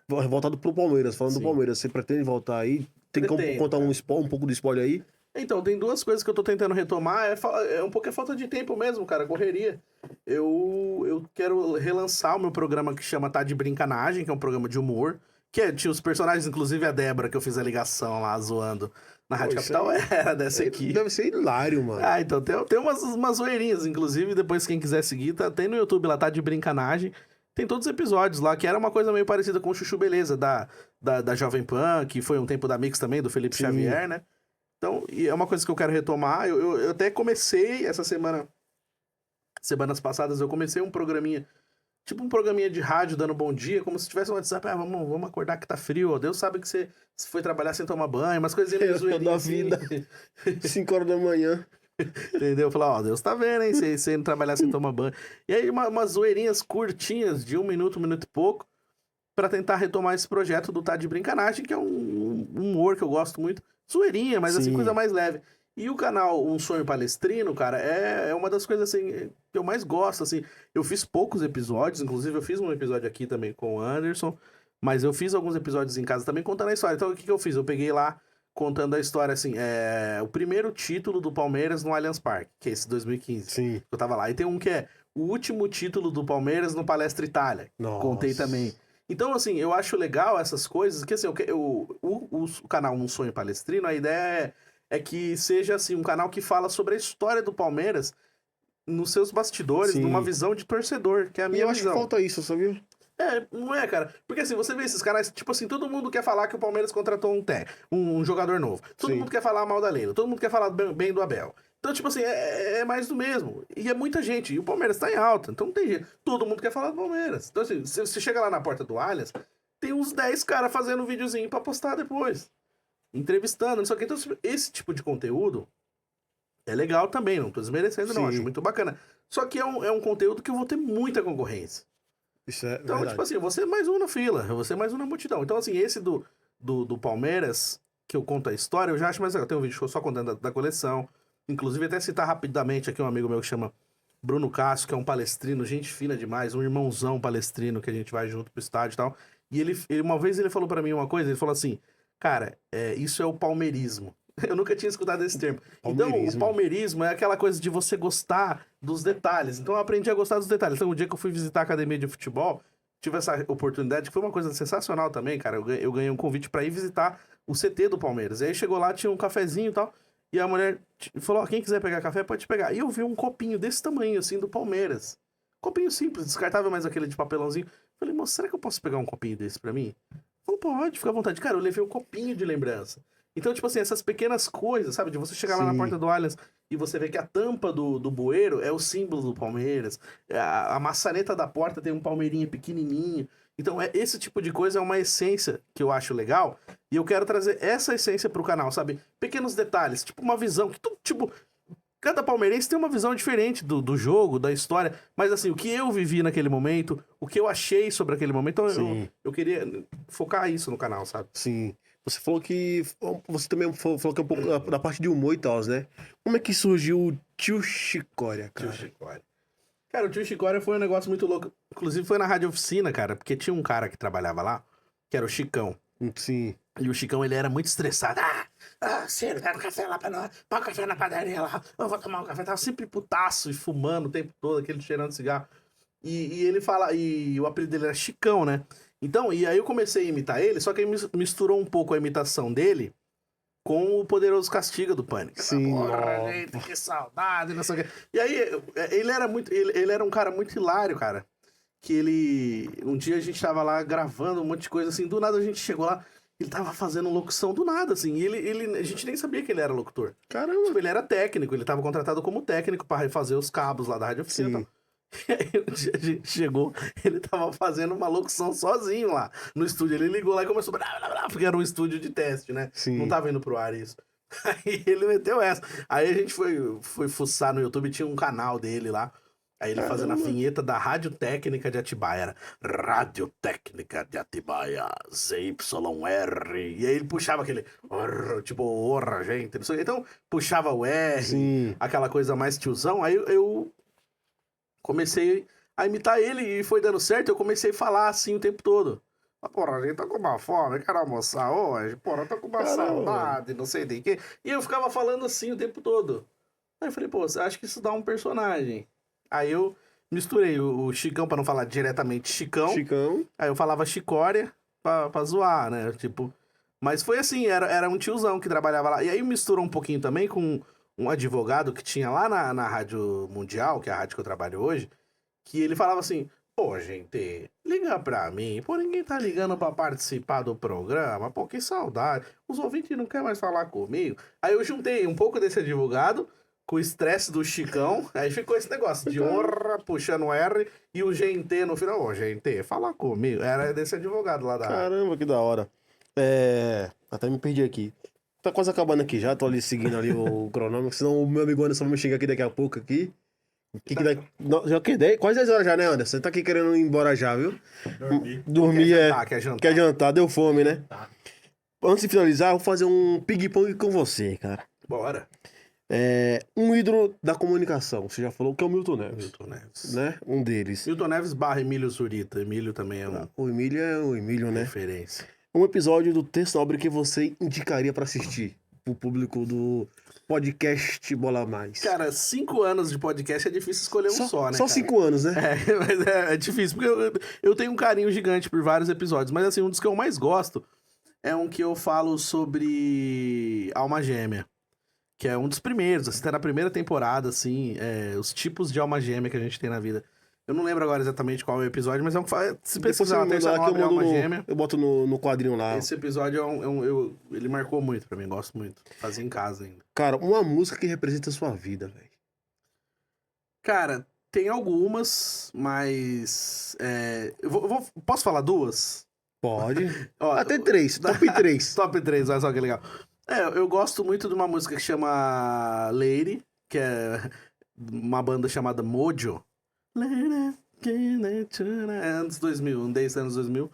voltada pro Palmeiras, falando do Palmeiras. Você pretende voltar aí? Tem como contar um pouco do spoiler aí? Então, tem 2 coisas que eu tô tentando retomar. É um pouco a falta de tempo mesmo, cara, correria. Eu quero relançar o meu programa que chama Tá de Brincanagem, que é um programa de humor. Tinha os personagens, inclusive a Débora, que eu fiz a ligação lá, zoando na Rádio Capital, era dessa equipe. Deve ser hilário, mano. Então tem umas zoeirinhas, inclusive, depois quem quiser seguir, tem no YouTube lá, Tá de Brincanagem. Tem todos os episódios lá, que era uma coisa meio parecida com o Chuchu Beleza, da Jovem Pan, que foi um tempo da Mix também, do Felipe Xavier, né? Então, e é uma coisa que eu quero retomar. Eu até comecei essa semana, semanas passadas, eu comecei um programinha, tipo um programinha de rádio dando bom dia, como se tivesse um WhatsApp, vamos acordar que tá frio, ó. Deus sabe que você foi trabalhar sem tomar banho, umas coisinhas meio zoeirinhas da vida. 5 horas da manhã. Entendeu? Falar, Deus tá vendo, hein? Você não trabalhar sem tomar banho. E aí, umas zoeirinhas curtinhas, de 1 minuto e pouco. pra tentar retomar esse projeto do Tá de Brincanagem, que é um humor que eu gosto muito. Zoeirinha, mas assim, Sim. coisa mais leve. E o canal Um Sonho Palestrino, cara, é uma das coisas assim que eu mais gosto, assim. Eu fiz poucos episódios, inclusive eu fiz um episódio aqui também com o Anderson, mas eu fiz alguns episódios em casa também contando a história. Então o que eu fiz? Eu peguei lá contando a história, assim, o primeiro título do Palmeiras no Allianz Parque, que é esse 2015. Sim. Eu tava lá. E tem um que é o último título do Palmeiras no Palestra Itália. Nossa. Contei também. Então, assim, eu acho legal essas coisas, que assim, o canal Um Sonho Palestrino, a ideia é que seja, assim, um canal que fala sobre a história do Palmeiras nos seus bastidores, Sim. numa visão de torcedor, que é a E minha eu acho que visão. falta isso, sabia? Não é, cara. Porque assim, você vê esses canais, tipo assim, todo mundo quer falar que o Palmeiras contratou um jogador novo. Todo Sim. mundo quer falar mal da Leila, todo mundo quer falar bem do Abel. Então, tipo assim, é mais do mesmo. E é muita gente. E o Palmeiras tá em alta, então não tem jeito. Todo mundo quer falar do Palmeiras. Então, assim, você chega lá na porta do Allianz, tem uns 10 caras fazendo um videozinho pra postar depois. Entrevistando, não sei o que. Então, esse tipo de conteúdo é legal também, não tô desmerecendo, não. Sim. Acho muito bacana. Só que é um conteúdo que eu vou ter muita concorrência. Isso é Então, verdade. tipo assim, você é mais um na fila, você é mais um na multidão. Então, assim, esse do Palmeiras, que eu conto a história, eu já acho mais legal. Tem um vídeo só contando da coleção. Inclusive, até citar rapidamente aqui um amigo meu que chama Bruno Castro, que é um palestrino, gente fina demais, um irmãozão palestrino que a gente vai junto pro estádio e tal. E ele uma vez ele falou pra mim uma coisa, ele falou assim, cara, isso é o palmeirismo. Eu nunca tinha escutado esse termo. Então, o Palmeirismo. palmeirismo é aquela coisa de você gostar dos detalhes. Então, eu aprendi a gostar dos detalhes. Então, o dia que eu fui visitar a academia de futebol, tive essa oportunidade, que foi uma coisa sensacional também, cara. Eu ganhei um convite pra ir visitar o CT do Palmeiras. E aí, chegou lá, tinha um cafezinho e tal, e a mulher falou, ó, quem quiser pegar café, pode pegar. E eu vi um copinho desse tamanho, assim, do Palmeiras. Copinho simples, descartável, mas aquele de papelãozinho. Falei, moça, será que eu posso pegar um copinho desse pra mim? Falou, pode, fica à vontade. Cara, eu levei um copinho de lembrança. Então, tipo assim, essas pequenas coisas, sabe? De você chegar lá na Sim. porta do Allianz e você ver que a tampa do bueiro é o símbolo do Palmeiras. A maçaneta da porta tem um palmeirinho pequenininho. Então, esse tipo de coisa é uma essência que eu acho legal. E eu quero trazer essa essência pro canal, sabe? Pequenos detalhes, tipo uma visão que tipo, cada palmeirense tem uma visão diferente do jogo, da história. Mas assim, o que eu vivi naquele momento, o que eu achei sobre aquele momento, então Sim. eu queria focar isso no canal, sabe? Sim. Você falou que. Você também falou que é um pouco da parte de humor e tal, né? Como é que surgiu o Tio Chicória, cara? Tio Chicória. Cara, o Tio Chicória foi um negócio muito louco. Inclusive foi na Rádio Oficina, cara, porque tinha um cara que trabalhava lá, que era o Chicão. Sim. E o Chicão, ele era muito estressado. Ciro, dá um café lá pra nós. Põe um café na padaria lá. Eu vou tomar um café. Tava sempre putaço e fumando o tempo todo, aquele cheirando cigarro. E ele fala... E o apelido dele era Chicão, né? Então, e aí eu comecei a imitar ele, só que aí misturou um pouco a imitação dele com o Poderoso Castiga do Pânico. Sim, Porra, nossa. gente, que saudade, não sei o quê. E aí, ele era muito... Ele era um cara muito hilário, cara. Que ele... Um dia a gente tava lá gravando um monte de coisa, assim, do nada a gente chegou lá, ele tava fazendo locução do nada, assim, e a gente nem sabia que ele era locutor. Caramba. Tipo, ele era técnico, ele tava contratado como técnico pra refazer os cabos lá da Rádio Oficina e Sim. tal. E aí um dia a gente chegou, ele tava fazendo uma locução sozinho lá no estúdio. Ele ligou lá e começou porque era um estúdio de teste, né? Sim. Não tava indo pro ar isso. Aí ele meteu essa. Aí a gente foi fuçar no YouTube, tinha um canal dele lá. Aí ele fazendo a vinheta da Rádio Técnica de Atibaia. Era Rádio Técnica de Atibaia, ZYR. E aí ele puxava aquele, tipo, orra, gente. Não sei. Então, puxava o R, Sim. aquela coisa mais tiozão. Aí eu comecei a imitar ele e foi dando certo. Eu comecei a falar assim o tempo todo. Porra, a gente tá com uma fome, quero almoçar hoje. Porra, eu tô com uma Caramba. saudade, não sei de quê. E eu ficava falando assim o tempo todo. Aí eu falei, pô, acho que isso dá um personagem. Aí eu misturei o Chicão, pra não falar diretamente Chicão. Chicão. Aí eu falava Chicória pra zoar, né? Tipo. Mas foi assim, era um tiozão que trabalhava lá. E aí misturou um pouquinho também com um advogado que tinha lá na Rádio Mundial, que é a rádio que eu trabalho hoje, que ele falava assim, pô, gente, liga pra mim. Pô, ninguém tá ligando pra participar do programa. Pô, que saudade. Os ouvintes não querem mais falar comigo. Aí eu juntei um pouco desse advogado com o estresse do Chicão. Aí ficou esse negócio de honra, puxando o R e o GNT no final. Ô, GNT, fala comigo. Era desse advogado lá da rádio. Caramba, que da hora. Até me perdi aqui. Tá quase acabando aqui já, tô ali seguindo ali o cronômetro, senão o meu amigo Anderson vai me chegar aqui daqui a pouco aqui. Já que 10, quase 10 horas já, né, Anderson? Você tá aqui querendo ir embora já, viu? Dormir quer jantar, deu fome, né? Tá. Antes de finalizar, eu vou fazer um ping-pong com você, cara. Bora. Um ídolo da comunicação. Você já falou que é o Milton Neves. Milton Neves. Né? Um deles. Milton Neves barra Emílio Zurita. Emílio também é uma O Emílio é o Emílio, né? referência. Um episódio do Texto Nobre que você indicaria pra assistir pro público do podcast Bola Mais. Cara, 5 anos de podcast é difícil escolher um só, né? Só cara? 5 anos, né? Mas é difícil, porque eu tenho um carinho gigante por vários episódios, mas assim, um dos que eu mais gosto é um que eu falo sobre alma gêmea, que é um dos primeiros, assim, tá na primeira temporada, assim, os tipos de alma gêmea que a gente tem na vida. Eu não lembro agora exatamente qual é o episódio, mas é um que fala, se pesquisar na Terça Nobre Alma Gêmea... Eu boto no quadrinho lá. Esse episódio ele marcou muito pra mim, gosto muito. Fazia em casa ainda. Cara, uma música que representa a sua vida, velho. Cara, tem algumas, mas... posso falar duas? Pode. Ó, Até 3, top 3. Top 3, olha só que legal. Eu gosto muito de uma música que chama Lady, que é uma banda chamada Mojo. Anos 2000, 10 anos 2000.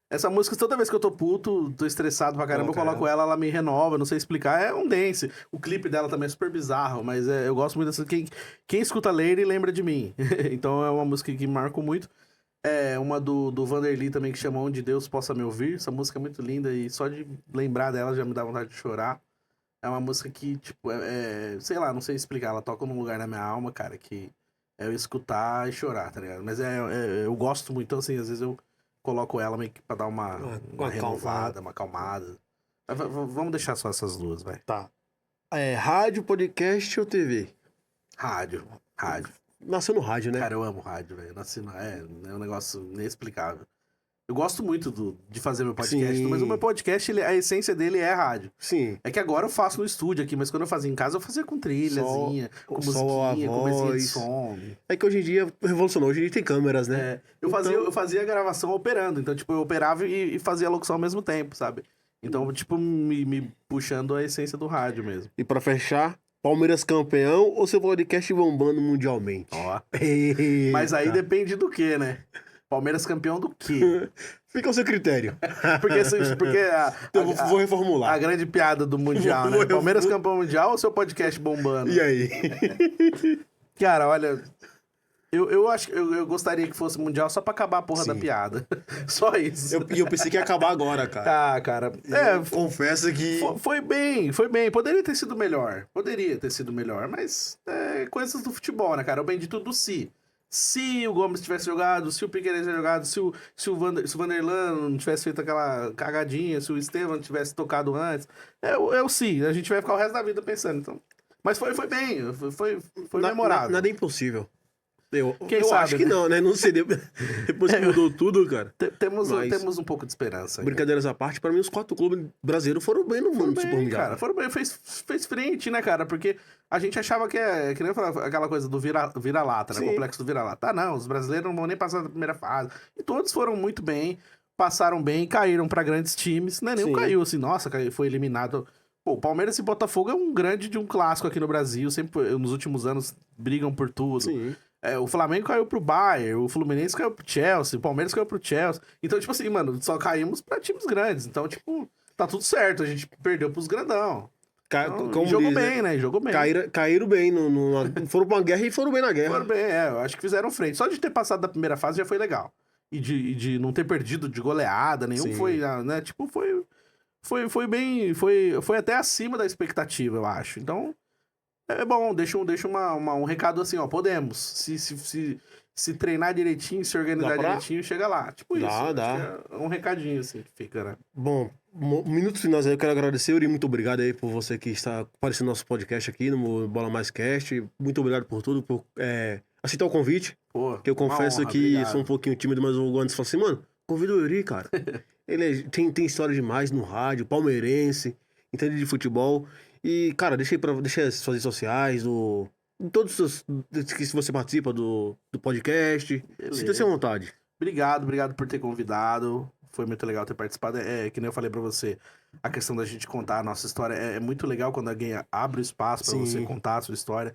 Essa música, toda vez que eu tô puto, tô estressado pra caramba, eu coloco ela me renova, não sei explicar. É um dance. O clipe dela também é super bizarro, mas eu gosto muito dessa. Quem escuta Lady lembra de mim. Então é uma música que me marcou muito. É uma do Vanderly também, que chama Onde Deus Possa Me Ouvir. Essa música é muito linda e só de lembrar dela já me dá vontade de chorar. É uma música que, tipo, sei lá, não sei explicar. Ela toca num lugar na minha alma, cara, que é eu escutar e chorar, tá ligado? Mas eu gosto muito, então assim, às vezes eu coloco ela meio que pra dar uma renovada, uma acalmada. Vamos deixar só essas duas, vai. Tá. Rádio, podcast ou TV? Rádio. Nasceu no rádio, né? Cara, eu amo rádio, velho. É um negócio inexplicável. Eu gosto muito de fazer meu podcast, Sim. mas o meu podcast, a essência dele é rádio. Sim. É que agora eu faço no estúdio aqui, mas quando eu fazia em casa, eu fazia com trilhazinha, com musiquinha, com musiquinha de som. É que hoje em dia revolucionou, hoje em dia tem câmeras, né? Eu fazia a gravação operando, então, tipo, eu operava e fazia a locução ao mesmo tempo, sabe? Então, tipo, me puxando a essência do rádio mesmo. E pra fechar, Palmeiras campeão ou seu podcast bombando mundialmente? Ó. Eita. Mas aí depende do que, né? Palmeiras campeão do quê? Fica ao seu critério. Porque Então, vou reformular. A grande piada do Mundial, né? Palmeiras campeão mundial ou seu podcast bombando? E aí? Cara, olha... Eu acho que eu gostaria que fosse mundial só pra acabar a porra da piada. Só isso. E eu pensei que ia acabar agora, cara. Ah, cara. Confesso que... Foi bem. Poderia ter sido melhor. Mas coisas do futebol, né, cara? O bendito do si. Se o Gomes tivesse jogado, se o Piquerez tivesse jogado, se o Vanderlan não tivesse feito aquela cagadinha, se o Estevam tivesse tocado antes. É o si. A gente vai ficar o resto da vida pensando. Então. Mas foi bem. Foi memorável. Nada é impossível. Quem eu sabe, acho que né? não, né? Não seria. Depois que mudou tudo, cara. Temos um pouco de esperança. Brincadeiras à parte, pra mim, os 4 clubes brasileiros foram bem no mundo do Super Mundial. Cara, foram bem. Fez frente, né, cara? Porque a gente achava que nem eu falava, aquela coisa do vira-lata, né? O complexo do vira-lata. Não, os brasileiros não vão nem passar da primeira fase. E todos foram muito bem, passaram bem, caíram pra grandes times. Não é nenhum caiu assim, nossa, foi eliminado. Pô, Palmeiras e Botafogo é um grande de um clássico aqui no Brasil. Sempre, nos últimos anos, brigam por tudo. Sim. O Flamengo caiu pro Bayern, o Fluminense caiu pro Chelsea, o Palmeiras caiu pro Chelsea. Então, tipo assim, mano, só caímos pra times grandes. Então, tipo, tá tudo certo. A gente perdeu pros grandão. Então, jogou bem, né? Jogou bem. Caíram bem. Foram pra uma guerra e foram bem na guerra. Foram bem, eu acho que fizeram frente. Só de ter passado da primeira fase já foi legal. E de não ter perdido de goleada nenhum. Foi, né? Tipo, foi bem... Foi até acima da expectativa, eu acho. Então... É bom, deixa um recado assim, ó, podemos. Se treinar direitinho, se organizar direitinho, chega lá. Tipo isso. Dá. É um recadinho assim que fica, né? Bom, minutos finais aí, eu quero agradecer, Yuri, muito obrigado aí por você que está aparecendo no nosso podcast aqui, no Bola Mais Cast. Muito obrigado por tudo, por aceitar o convite. Pô, que eu confesso que obrigado. Sou um pouquinho tímido, mas o Anderson falou assim, mano, convida o Yuri, cara. Ele tem história demais no rádio, palmeirense, entende de futebol. E, cara, deixa as suas redes sociais, todos os que você participa do podcast. Sinta-se à vontade. Obrigado por ter convidado. Foi muito legal ter participado. Que nem eu falei pra você, a questão da gente contar a nossa história. É muito legal quando alguém abre o espaço pra você contar a sua história.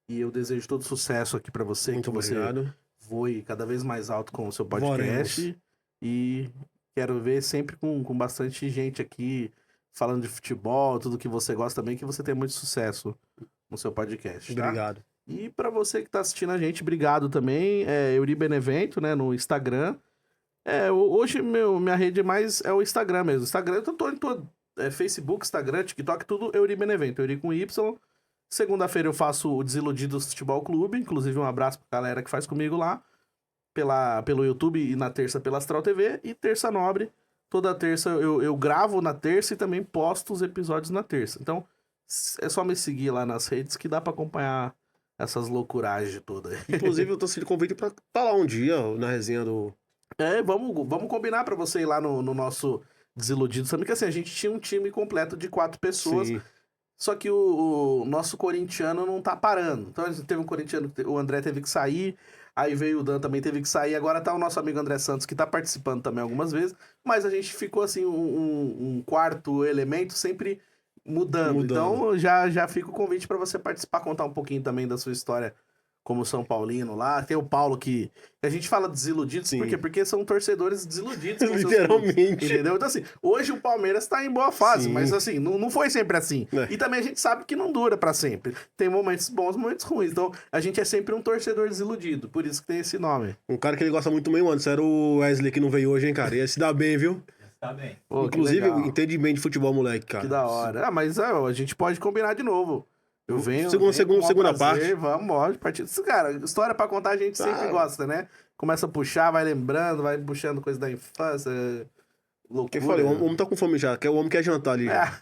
E eu desejo todo sucesso aqui pra você, Muito que você obrigado. voe cada vez mais alto com o seu podcast. Voremos. E quero ver sempre com bastante gente aqui falando de futebol, tudo que você gosta também, que você tenha muito sucesso no seu podcast, tá? Obrigado. E pra você que tá assistindo a gente, obrigado também. É Euri Benevento, né, no Instagram. Hoje minha rede mais é o Instagram mesmo. Instagram, eu tô em todo. Facebook, Instagram, TikTok, tudo Euri Benevento. Euri com Y. Segunda-feira eu faço o Desiludidos Futebol Clube. Inclusive, um abraço pra galera que faz comigo lá. Pelo YouTube e na terça pela Astral TV. E Terça Nobre. Toda terça eu gravo na terça e também posto os episódios na terça. Então, é só me seguir lá nas redes que dá pra acompanhar essas loucuragens todas. Inclusive, eu tô sendo convite pra estar lá um dia ó, na resenha do. Vamos combinar pra você ir lá no nosso Desiludidos também, que assim, a gente tinha um time completo de 4 pessoas, Sim. só que o nosso corintiano não tá parando. Então, a gente teve um corintiano, o André teve que sair, aí veio o Dan também teve que sair, agora tá o nosso amigo André Santos, que tá participando também algumas vezes, mas a gente ficou assim, um quarto elemento sempre mudando. Então, já fica o convite pra você participar, contar um pouquinho também da sua história como São Paulino lá. Tem o Paulo que a gente fala desiludidos, Sim. por quê? Porque são torcedores desiludidos com seus clubes, Literalmente. entendeu? Então assim, hoje o Palmeiras tá em boa fase, Sim. mas assim, não foi sempre assim. É. E também a gente sabe que não dura pra sempre. Tem momentos bons, momentos ruins. Então a gente é sempre um torcedor desiludido, por isso que tem esse nome. Um cara que ele gosta muito mesmo antes era o Wesley, que não veio hoje, hein, cara? Ia se dar bem, viu? Tá bem. Pô, que Inclusive, legal. entende bem de futebol, moleque, cara. Que da hora. Ah, mas a gente pode combinar de novo. Eu venho. Segunda parte. Vamos, partir. Cara, história pra contar a gente sempre gosta, né? Começa a puxar, vai lembrando, vai puxando coisa da infância. Loucura. Quem falei, o homem tá com fome já, que é o homem que quer jantar ali. Já.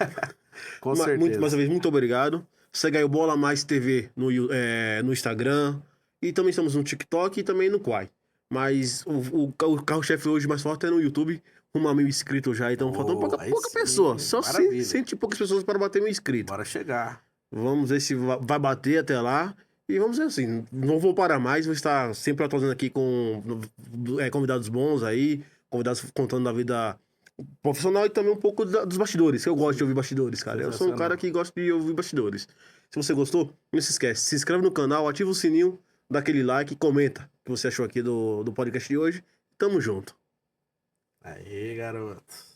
Com certeza. Mais uma vez, muito obrigado. Segue aí o Bola Mais TV no Instagram. E também estamos no TikTok e também no Quai. Mas o carro-chefe hoje mais forte é no YouTube. Rumo a 1.000 inscritos já, então faltam pouca sim, pessoa. Só maravilha. 100 e poucas pessoas para bater 1.000 inscritos. Bora chegar. Vamos ver se vai bater até lá. E vamos ver assim, não vou parar mais, vou estar sempre atualizando aqui com convidados bons aí, convidados contando da vida profissional e também um pouco dos bastidores, que eu gosto de ouvir bastidores, cara. Eu sou um cara que gosta de ouvir bastidores. Se você gostou, não se esquece, se inscreve no canal, ativa o sininho, dá aquele like e comenta o que você achou aqui do podcast de hoje. Tamo junto. Aí, garoto.